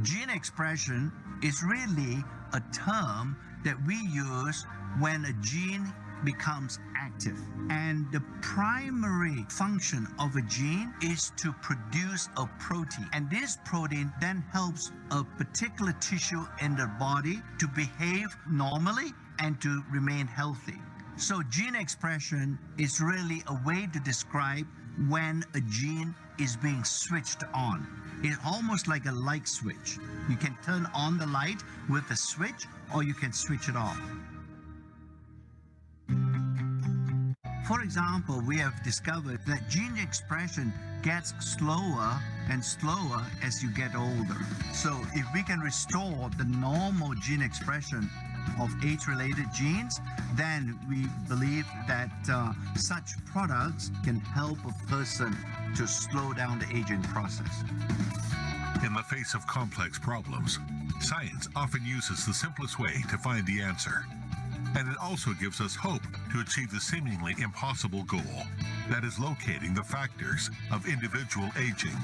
Gene expression is really a term that we use when a gene becomes active. And the primary function of a gene is to produce a protein. And this protein then helps a particular tissue in the body to behave normally and to remain healthy. So gene expression is really a way to describe when a gene is being switched on. It's almost like a light switch. You can turn on the light with a switch, or you can switch it off. For example, we have discovered that gene expression gets slower and slower as you get older. So if we can restore the normal gene expression of age-related genes, then we believe that such products can help a person to slow down the aging process. In the face of complex problems, science often uses the simplest way to find the answer. And it also gives us hope to achieve the seemingly impossible goal, that is locating the factors of individual aging.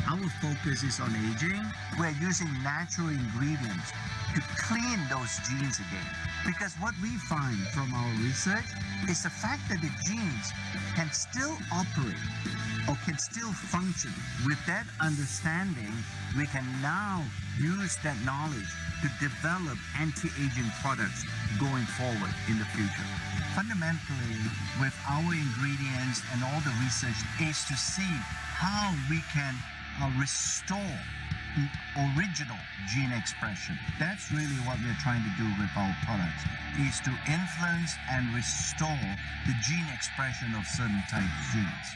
Our focus is on aging. We're using natural ingredients to clean those genes again. Because what we find from our research is the fact that the genes can still operate or can still function. With that understanding, we can now use that knowledge to develop anti-aging products going forward in the future. Fundamentally, with our ingredients and all the research is to see how we can restore original gene expression. That's really what we're trying to do with our products, is to influence and restore the gene expression of certain type of genes.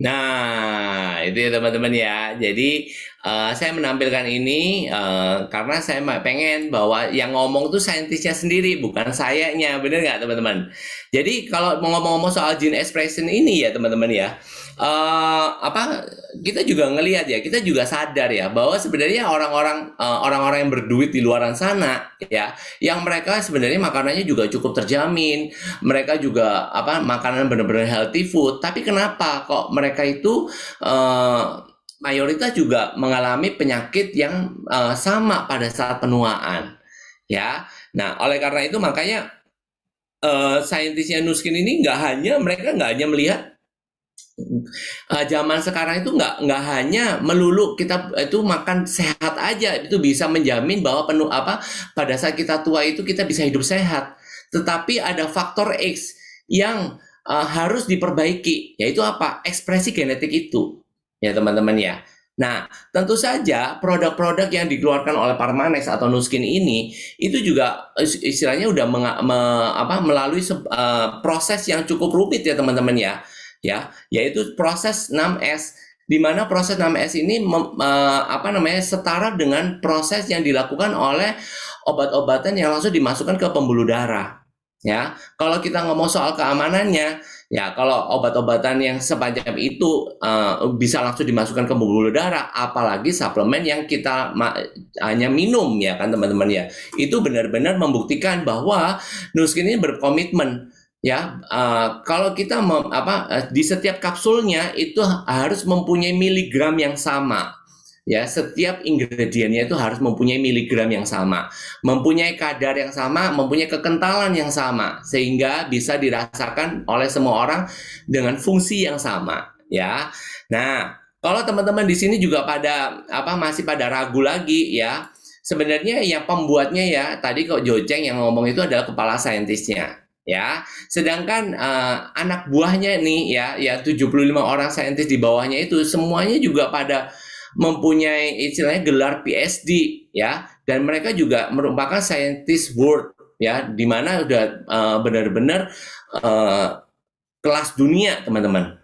Nah, itu ya teman-teman ya. Jadi saya menampilkan ini karena saya pengen bahwa yang ngomong tuh saintisnya sendiri, bukan sayanya, bener nggak teman-teman? Jadi kalau mau ngomong-ngomong soal gene expression ini ya teman-teman ya, kita juga ngelihat ya, kita juga sadar ya bahwa sebenarnya orang-orang yang berduit di luaran sana ya, yang mereka sebenarnya makanannya juga cukup terjamin, mereka juga makanan benar-benar healthy food, tapi kenapa kok mereka itu mayoritas juga mengalami penyakit yang sama pada saat penuaan ya. Nah, oleh karena itu makanya saintisnya Nuskin ini mereka nggak hanya melihat zaman sekarang itu nggak hanya melulu kita itu makan sehat aja itu bisa menjamin bahwa pada saat kita tua itu kita bisa hidup sehat, tetapi ada faktor X yang harus diperbaiki, yaitu ekspresi genetik itu ya teman-teman ya. Nah, tentu saja produk-produk yang dikeluarkan oleh Pharmanex atau Nuskin ini itu juga istilahnya udah melalui proses yang cukup rumit ya teman-teman ya, yaitu proses 6S, di mana proses 6S ini setara dengan proses yang dilakukan oleh obat-obatan yang langsung dimasukkan ke pembuluh darah. Ya, kalau kita ngomong soal keamanannya, ya kalau obat-obatan yang semacam itu bisa langsung dimasukkan ke pembuluh darah, apalagi suplemen yang kita hanya minum ya kan teman-teman ya, itu benar-benar membuktikan bahwa Nuskin ini berkomitmen ya, kalau kita di setiap kapsulnya itu harus mempunyai miligram yang sama. Ya, setiap ingredientnya itu harus mempunyai miligram yang sama, mempunyai kadar yang sama, mempunyai kekentalan yang sama, sehingga bisa dirasakan oleh semua orang dengan fungsi yang sama. Ya, nah kalau teman-teman di sini juga masih pada ragu lagi ya, sebenarnya yang pembuatnya ya tadi kok Joceng yang ngomong itu adalah kepala saintisnya. Ya, sedangkan anak buahnya nih ya 75 orang saintis di bawahnya itu semuanya juga pada mempunyai istilahnya gelar PhD ya, dan mereka juga merupakan scientist world ya, di mana udah benar-benar kelas dunia teman-teman.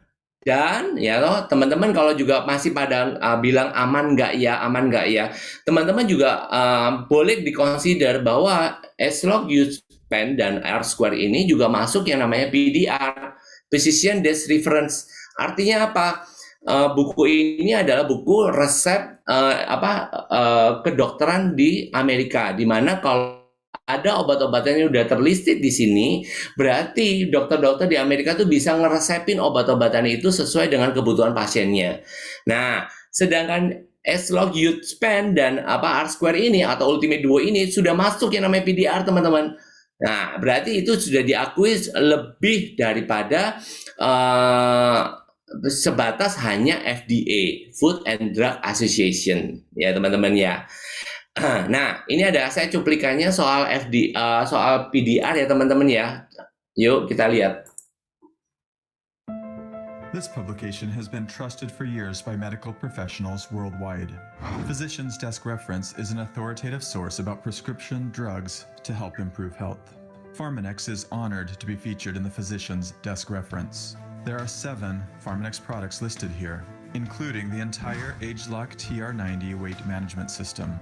Dan ya teman-teman kalau juga masih pada bilang aman nggak ya, teman-teman juga boleh dikonsider bahwa Eslog USPEN dan R-Square ini juga masuk yang namanya PDR, Physician Desk Reference. Artinya apa? Buku ini adalah buku resep kedokteran di Amerika, di mana kalau ada obat-obatan yang udah terlisted di sini, berarti dokter-dokter di Amerika tuh bisa ngeresepin obat-obatan itu sesuai dengan kebutuhan pasiennya. Nah, sedangkan Eslog USPEN dan R-Square ini atau Ultimate Duo ini sudah masuk yang namanya PDR teman-teman. Nah, berarti itu sudah diakui lebih daripada sebatas hanya FDA, Food and Drug Association ya teman-teman ya. Nah, ini saya cuplikannya soal soal PDR ya teman-teman ya. Yuk kita lihat. This publication has been trusted for years by medical professionals worldwide. Physician's Desk Reference is an authoritative source about prescription drugs to help improve health. Pharmanex is honored to be featured in the Physician's Desk Reference. There are 7 Pharmanex products listed here, including the entire ageLOC TR90 weight management system.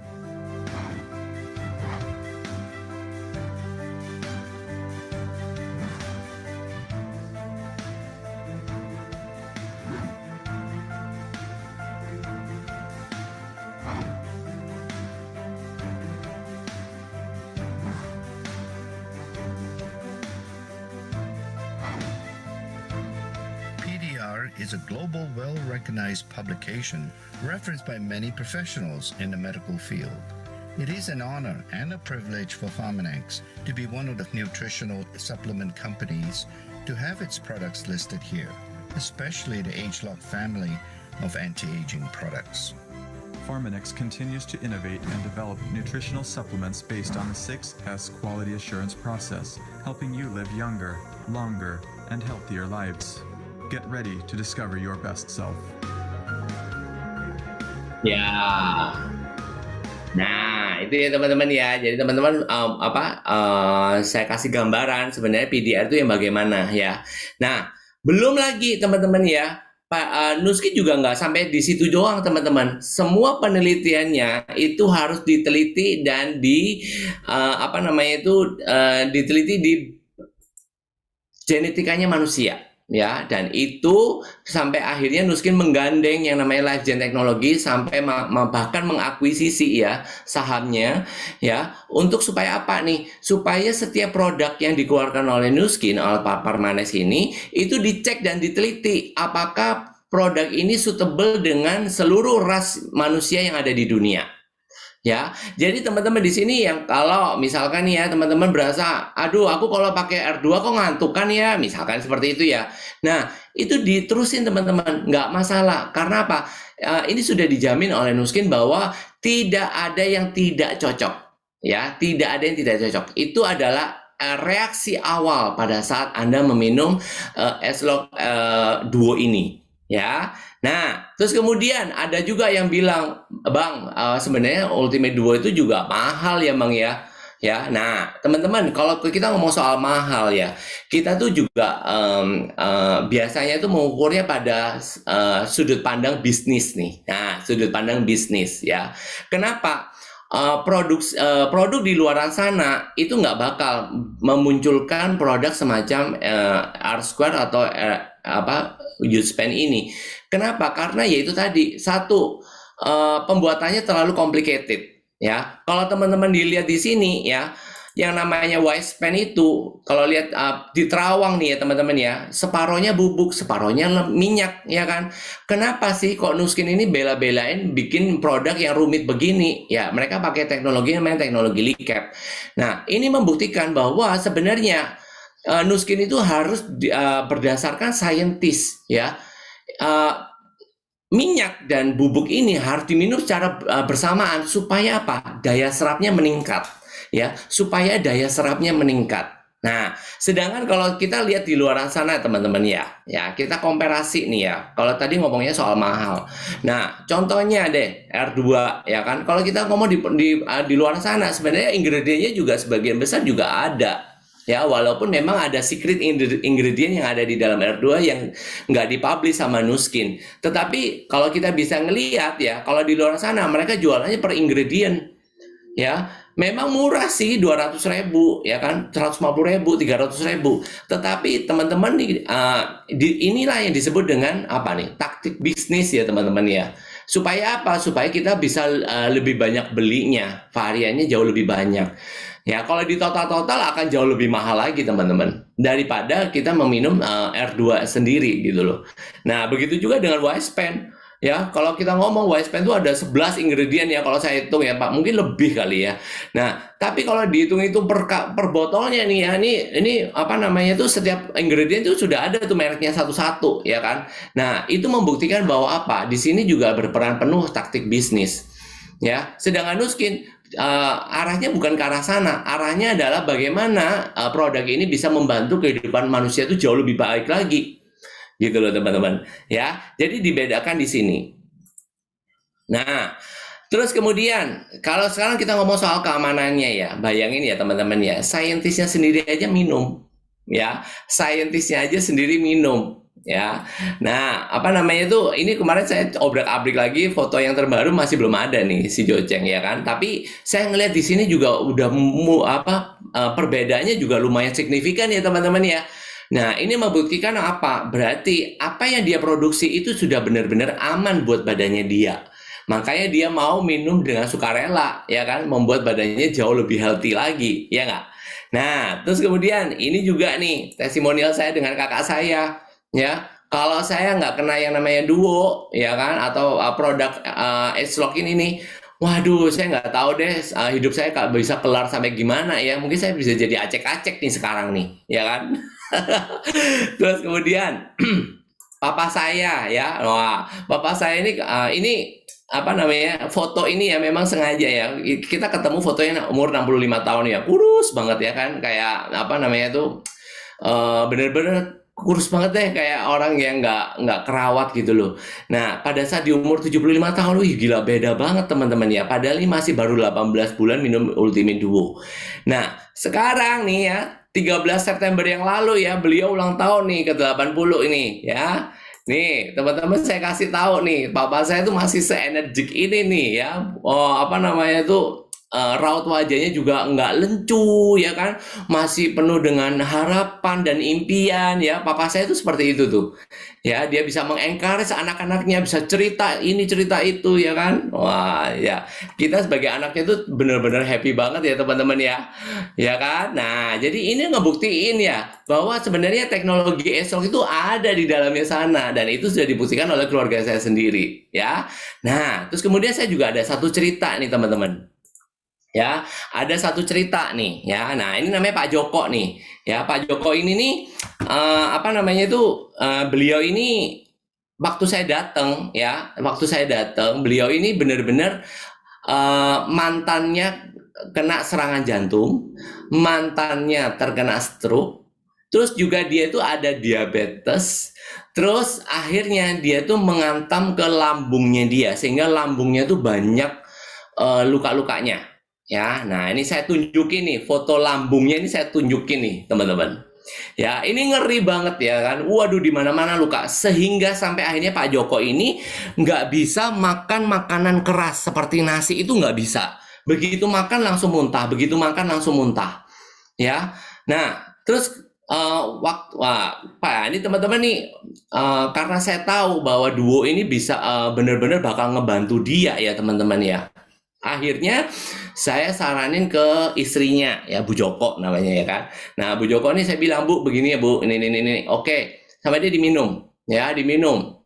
Is a global, well-recognized publication referenced by many professionals in the medical field. It is an honor and a privilege for Pharmanex to be one of the nutritional supplement companies to have its products listed here, especially the ageLOC family of anti-aging products. Pharmanex continues to innovate and develop nutritional supplements based on the 6S quality assurance process, helping you live younger, longer, and healthier lives. Get ready to discover your best self. Ya. Nah, itu ya teman-teman ya. Jadi teman-teman saya kasih gambaran sebenarnya PDR itu yang bagaimana ya. Nah, belum lagi teman-teman ya. Pak Nuski juga nggak sampai di situ doang teman-teman. Semua penelitiannya itu harus diteliti dan diteliti di genetikanya manusia ya, dan itu sampai akhirnya Nuskin menggandeng yang namanya LifeGen Teknologi sampai bahkan mengakuisisi ya sahamnya ya, untuk supaya apa nih, supaya setiap produk yang dikeluarkan oleh Nuskin, oleh Pak Parmanes ini, itu dicek dan diteliti apakah produk ini suitable dengan seluruh ras manusia yang ada di dunia. Ya, jadi teman-teman di sini yang kalau misalkan nih ya teman-teman berasa, aduh aku kalau pakai R2 kok ngantuk kan ya, misalkan seperti itu ya. Nah, itu diterusin teman-teman, nggak masalah. Karena apa? Ini sudah dijamin oleh Nuskin bahwa tidak ada yang tidak cocok. Ya, tidak ada yang tidak cocok. Itu adalah reaksi awal pada saat Anda meminum S-Log Duo ini. Ya, nah, terus kemudian ada juga yang bilang, Bang, sebenarnya Ultimate Duo itu juga mahal ya, Bang ya. Ya, nah, teman-teman, kalau kita ngomong soal mahal ya, kita tuh juga biasanya itu mengukurnya pada sudut pandang bisnis nih. Nah, sudut pandang bisnis ya. Kenapa? Produk di luar sana itu nggak bakal memunculkan produk semacam R-Square atau U-Span ini. Kenapa? Karena yaitu tadi, satu, pembuatannya terlalu complicated ya. Kalau teman-teman dilihat di sini ya, yang namanya Y-Span itu kalau lihat di terawang nih ya teman-teman ya, separohnya bubuk, separohnya minyak ya kan. Kenapa sih kok Nuskin ini bela-belain bikin produk yang rumit begini? Ya, mereka pakai teknologi namanya teknologi leak-cap. Nah, ini membuktikan bahwa sebenarnya Nuskin itu harus berdasarkan saintis ya. Minyak dan bubuk ini harus diminum secara bersamaan supaya apa? Daya serapnya meningkat ya, supaya daya serapnya meningkat. Nah, sedangkan kalau kita lihat di luar sana teman-teman ya, kita komparasi nih ya. Kalau tadi ngomongnya soal mahal. Nah, contohnya deh R2 ya kan. Kalau kita ngomong di luar sana sebenarnya ingredientnya juga sebagian besar juga ada. Ya, walaupun memang ada secret ingredient yang ada di dalam R2 yang nggak dipublish sama Nuskin. Tetapi kalau kita bisa ngelihat ya, kalau di luar sana mereka jualannya per ingredient. Ya, memang murah sih 200.000 ya kan, 150.000, 300.000. Tetapi teman-teman inilah yang disebut dengan apa nih? Taktik bisnis ya teman-teman ya. Supaya apa? Supaya kita bisa lebih banyak belinya, variannya jauh lebih banyak. Ya, kalau di total-total akan jauh lebih mahal lagi teman-teman daripada kita meminum R2 sendiri gitu loh. Nah, begitu juga dengan Y-Span. Ya, kalau kita ngomong Y-Span itu ada 11 ingredient ya kalau saya hitung ya Pak, mungkin lebih kali ya. Nah, tapi kalau dihitung itu per botolnya nih ya, ini apa namanya tuh, setiap ingredient itu sudah ada tuh mereknya satu-satu ya kan. Nah, itu membuktikan bahwa apa? Di sini juga berperan penuh taktik bisnis. Ya, sedangkan Nuskin arahnya bukan ke arah sana, arahnya adalah bagaimana produk ini bisa membantu kehidupan manusia itu jauh lebih baik lagi. Gitu loh teman-teman ya, jadi dibedakan di sini. Nah, terus kemudian kalau sekarang kita ngomong soal keamanannya ya, bayangin ya teman-teman ya, saintisnya sendiri aja minum ya, saintisnya aja sendiri minum ya. Nah, apa namanya itu, ini kemarin saya obrak-abrik lagi foto yang terbaru, masih belum ada nih si Joceng ya kan, tapi saya ngelihat di sini juga udah perbedaannya juga lumayan signifikan ya teman-teman ya. Nah, ini membuktikan apa? Berarti apa yang dia produksi itu sudah benar-benar aman buat badannya dia. Makanya dia mau minum dengan sukarela, ya kan? Membuat badannya jauh lebih healthy lagi, ya nggak? Nah, terus kemudian ini juga nih testimonial saya dengan kakak saya, ya. Kalau saya nggak kena yang namanya Duo, ya kan? Atau produk S-Log ini nih, waduh, saya nggak tahu deh hidup saya bisa kelar sampai gimana ya. Mungkin saya bisa jadi acek-acek nih sekarang nih, ya kan? Terus kemudian papa saya ya, wah, papa saya ini apa namanya, foto ini ya memang sengaja ya, kita ketemu fotonya umur 65 tahun ya, kurus banget ya kan, kayak apa namanya tuh, bener-bener kurus banget deh kayak orang yang nggak kerawat gitu loh. Nah, pada saat di umur 75 tahun, wih gila beda banget teman-teman ya. Padahal ini masih baru 18 bulan minum Ultimate Duo. Nah, sekarang nih ya, 13 September yang lalu ya, beliau ulang tahun nih ke-80 ini ya. Nih, teman-teman saya kasih tahu nih, papa saya tuh masih se-energik ini nih ya. Oh, apa namanya tuh raut wajahnya juga nggak lencu ya kan, masih penuh dengan harapan dan impian ya. Papa saya itu seperti itu tuh. Ya, dia bisa mengencourage anak-anaknya, bisa cerita ini, cerita itu ya kan. Wah, ya. Kita sebagai anaknya itu benar-benar happy banget ya teman-teman ya. Ya kan? Nah, jadi ini ngebuktiin ya bahwa sebenarnya teknologi esok itu ada di dalamnya sana dan itu sudah dibuktikan oleh keluarga saya sendiri ya. Nah, terus kemudian saya juga ada satu cerita nih teman-teman. Ya, ada satu cerita nih ya. Nah, ini namanya Pak Joko nih. Ya, Pak Joko ini nih apa namanya itu beliau ini waktu saya datang ya, beliau ini benar-benar mantannya kena serangan jantung, mantannya terkena stroke, terus juga dia itu ada diabetes, terus akhirnya dia tuh mengantam ke lambungnya dia sehingga lambungnya tuh banyak luka-lukanya. Ya, nah ini saya tunjukin nih foto lambungnya, ini saya tunjukin nih teman-teman. Ya, ini ngeri banget ya kan. Waduh, di mana-mana luka sehingga sampai akhirnya Pak Joko ini nggak bisa makan makanan keras seperti nasi, itu nggak bisa. Begitu makan langsung muntah, begitu makan langsung muntah. Ya, nah terus wah, Pak, ini teman-teman nih karena saya tahu bahwa duo ini bisa benar-benar bakal ngebantu dia ya teman-teman ya. Akhirnya saya saranin ke istrinya ya, Bu Joko namanya ya kan. Nah, Bu Joko ini saya bilang, Bu begini ya Bu, ini. Oke, sama dia diminum ya, diminum.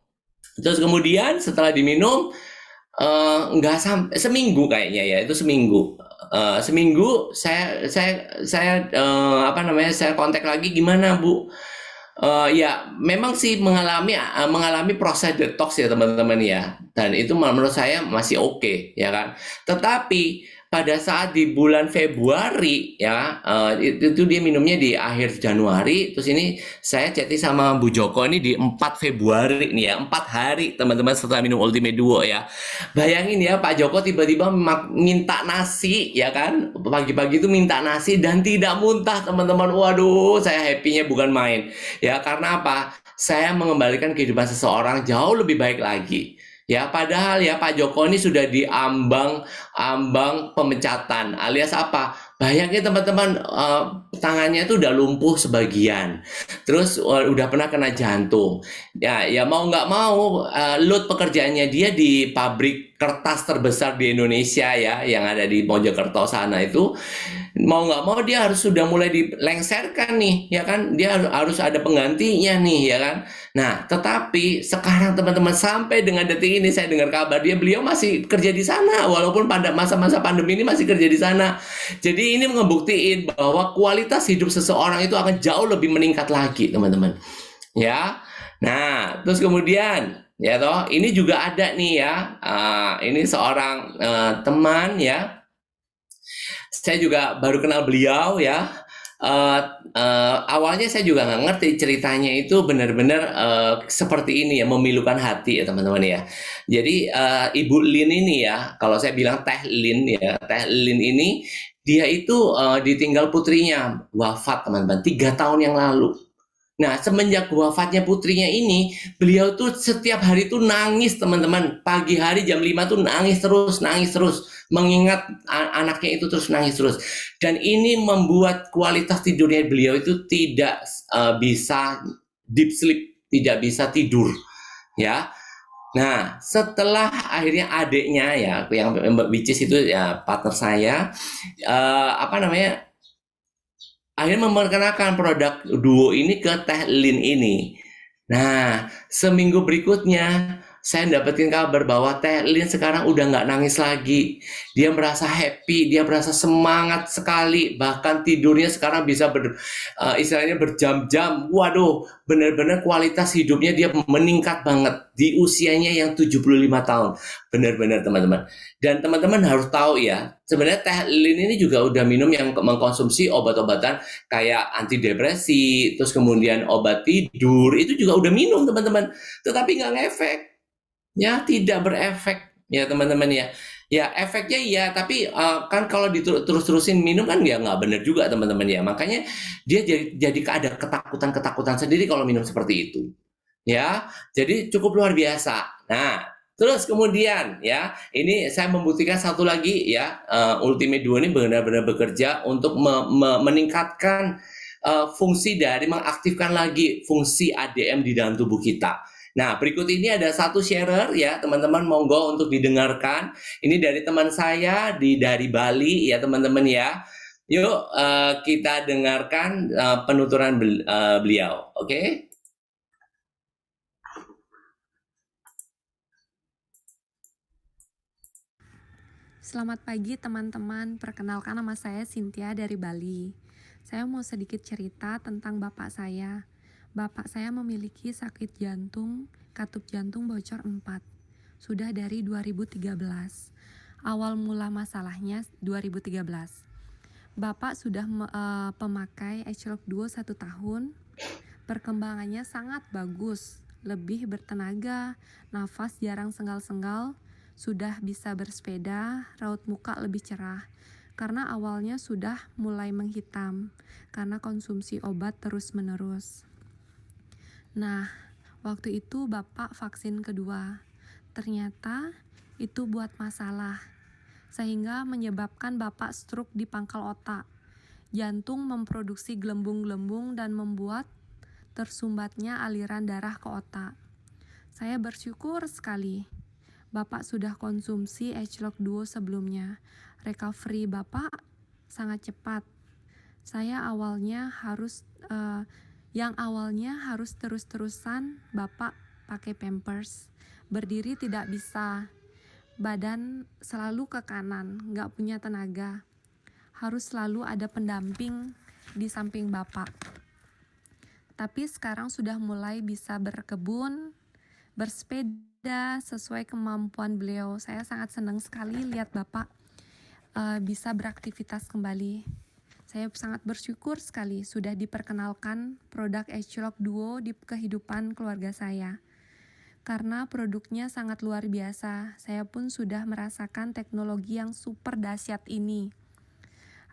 Terus kemudian setelah diminum nggak sampai seminggu kayaknya ya, itu seminggu. Seminggu saya apa namanya, saya kontak lagi, gimana Bu? Ya memang sih mengalami proses detox ya teman-teman ya, dan itu menurut saya masih oke ya kan. Tetapi pada saat di bulan Februari ya, itu dia minumnya di akhir Januari, terus ini saya chatting sama Bu Joko ini di 4 Februari nih ya, 4 hari teman-teman setelah minum Ultimate Duo ya. Bayangin ya, Pak Joko tiba-tiba minta nasi ya kan, pagi-pagi itu minta nasi dan tidak muntah teman-teman. Waduh, saya happy-nya bukan main. Ya, karena apa? Saya mengembalikan kehidupan seseorang jauh lebih baik lagi. Ya, padahal ya Pak Joko ini sudah di ambang pemecatan, alias apa? Bayangin teman-teman, tangannya itu udah lumpuh sebagian, terus udah pernah kena jantung. Ya mau nggak mau, load pekerjaannya dia di pabrik kertas terbesar di Indonesia ya, yang ada di Mojokerto sana itu. Mau nggak mau dia harus sudah mulai dilengserkan nih ya kan, dia harus ada penggantinya nih ya kan. Nah, tetapi sekarang teman-teman sampai dengan detik ini saya dengar kabar beliau masih kerja di sana, walaupun pada masa-masa pandemi ini masih kerja di sana. Jadi ini ngebuktiin bahwa kualitas hidup seseorang itu akan jauh lebih meningkat lagi teman-teman ya. Nah, terus kemudian ya toh ini juga ada nih ya, ini seorang teman ya, saya juga baru kenal beliau ya. Awalnya saya juga nggak ngerti ceritanya itu benar-benar seperti ini ya, memilukan hati ya teman-teman ya. Jadi Ibu Lin ini ya, kalau saya bilang Teh Lin ya, Teh Lin ini dia itu ditinggal putrinya wafat teman-teman 3 tahun yang lalu. Nah, semenjak wafatnya putrinya ini, beliau tuh setiap hari tuh nangis teman-teman. Pagi hari jam 5 tuh nangis terus. Mengingat anaknya itu terus nangis terus. Dan ini membuat kualitas tidurnya beliau itu tidak bisa deep sleep, tidak bisa tidur. Ya. Nah, setelah akhirnya adiknya ya, yang which is itu ya partner saya, apa namanya, akhirnya memperkenalkan produk duo ini ke Teh Lin ini. Nah, seminggu berikutnya saya mendapatkan kabar bahwa Teh Lin sekarang udah nggak nangis lagi. Dia merasa happy, dia merasa semangat sekali. Bahkan tidurnya sekarang bisa istilahnya berjam-jam. Waduh, benar-benar kualitas hidupnya dia meningkat banget di usianya yang 75 tahun. Benar-benar teman-teman. Dan teman-teman harus tahu ya, sebenarnya Teh Lin ini juga udah minum yang mengkonsumsi obat-obatan kayak antidepresi, terus kemudian obat tidur, itu juga udah minum teman-teman. Tetapi nggak ngefek. Ya, tidak berefek ya teman-teman ya. Ya, efeknya iya, tapi kan kalau terus-terusin minum kan ya nggak benar juga teman-teman ya. Makanya dia jadi ada ketakutan-ketakutan sendiri kalau minum seperti itu. Ya, jadi cukup luar biasa. Nah, terus kemudian ya, ini saya membuktikan satu lagi ya, Ultimate Duo ini benar-benar bekerja untuk meningkatkan fungsi dari mengaktifkan lagi fungsi ADM di dalam tubuh kita. Nah, berikut ini ada satu sharer ya, teman-teman monggo untuk didengarkan. Ini dari teman saya dari Bali ya, teman-teman ya. Yuk kita dengarkan penuturan beliau, oke? Selamat pagi teman-teman, perkenalkan nama saya Cynthia dari Bali. Saya mau sedikit cerita tentang bapak saya. Bapak saya memiliki sakit jantung, katup jantung bocor 4. Sudah dari 2013. Awal mula masalahnya 2013. Bapak sudah pemakai H-Lock Duo 1 tahun. Perkembangannya sangat bagus, lebih bertenaga, nafas jarang sengal-sengal, sudah bisa bersepeda, raut muka lebih cerah. Karena awalnya sudah mulai menghitam, karena konsumsi obat terus-menerus. Nah, waktu itu Bapak vaksin kedua. Ternyata itu buat masalah, sehingga menyebabkan Bapak stroke di pangkal otak. Jantung memproduksi gelembung-gelembung dan membuat tersumbatnya aliran darah ke otak. Saya bersyukur sekali Bapak sudah konsumsi H-Lock Duo sebelumnya. Recovery Bapak sangat cepat. Saya yang awalnya harus terus-terusan Bapak pakai Pampers. Berdiri tidak bisa. Badan selalu ke kanan, nggak punya tenaga. Harus selalu ada pendamping di samping Bapak. Tapi sekarang sudah mulai bisa berkebun, bersepeda sesuai kemampuan beliau. Saya sangat senang sekali lihat Bapak bisa beraktivitas kembali. Saya sangat bersyukur sekali sudah diperkenalkan produk H-Lock Duo di kehidupan keluarga saya. Karena produknya sangat luar biasa, saya pun sudah merasakan teknologi yang super dahsyat ini.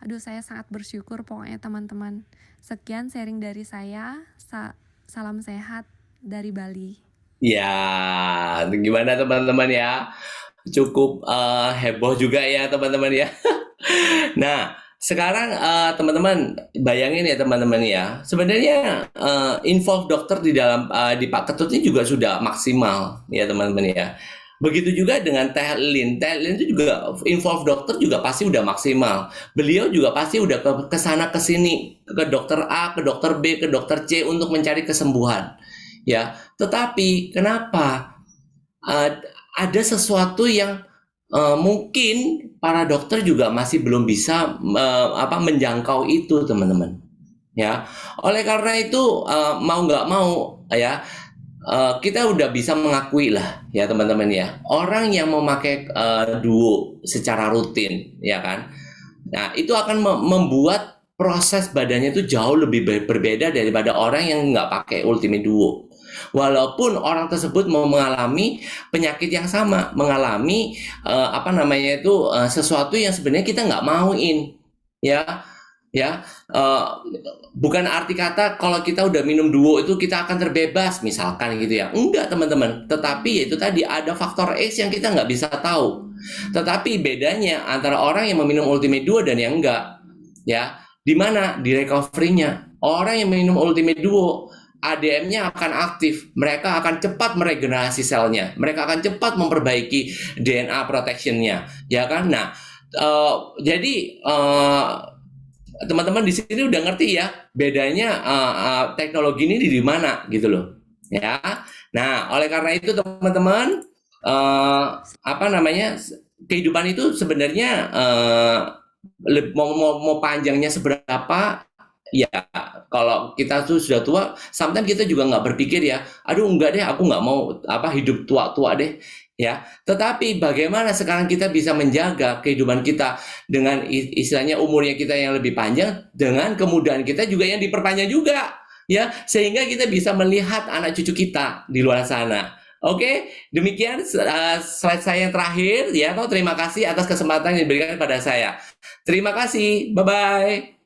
Aduh, saya sangat bersyukur pokoknya teman-teman. Sekian sharing dari saya. Salam sehat dari Bali. Ya, gimana teman-teman ya? Cukup heboh juga ya teman-teman ya. Nah, sekarang teman-teman bayangin ya teman-teman ya. Sebenarnya involve dokter di dalam di Pak Ketut ini juga sudah maksimal ya teman-teman ya. Begitu juga dengan Teh Lin. Teh Lin itu juga involve dokter juga pasti udah maksimal. Beliau juga pasti udah ke sana ke sini, ke dokter A, ke dokter B, ke dokter C untuk mencari kesembuhan. Ya, tetapi kenapa ada sesuatu yang mungkin para dokter juga masih belum bisa menjangkau itu, teman-teman. Ya, oleh karena itu mau nggak mau ya kita udah bisa mengakui lah ya teman-teman ya, orang yang memakai duo secara rutin ya kan. Nah, itu akan membuat proses badannya itu jauh lebih berbeda daripada orang yang nggak pakai Ultimate Duo. Walaupun orang tersebut mau mengalami penyakit yang sama, mengalami sesuatu yang sebenarnya kita nggak mauin, ya. Bukan arti kata kalau kita udah minum duo itu kita akan terbebas, misalkan gitu ya. Enggak teman-teman, tetapi itu tadi ada faktor X yang kita nggak bisa tahu. Tetapi bedanya antara orang yang meminum Ultimate Duo dan yang enggak, ya, di mana? Di recovery-nya. Orang yang minum Ultimate Duo, ADM-nya akan aktif, mereka akan cepat meregenerasi selnya, mereka akan cepat memperbaiki DNA protection-nya, ya kan? Nah, jadi teman-teman di sini udah ngerti ya bedanya teknologi ini di mana gitu loh, ya. Nah, oleh karena itu teman-teman, apa namanya, kehidupan itu sebenarnya mau panjangnya seberapa, ya kalau kita tuh sudah tua, sometimes kita juga nggak berpikir ya, aduh enggak deh, aku nggak mau hidup tua-tua deh, ya. Tetapi bagaimana sekarang kita bisa menjaga kehidupan kita dengan istilahnya umurnya kita yang lebih panjang, dengan kemudahan kita juga yang diperpanjang juga, ya, sehingga kita bisa melihat anak cucu kita di luar sana. Oke, demikian slide saya yang terakhir ya. Terima kasih atas kesempatan yang diberikan kepada saya. Terima kasih, bye bye.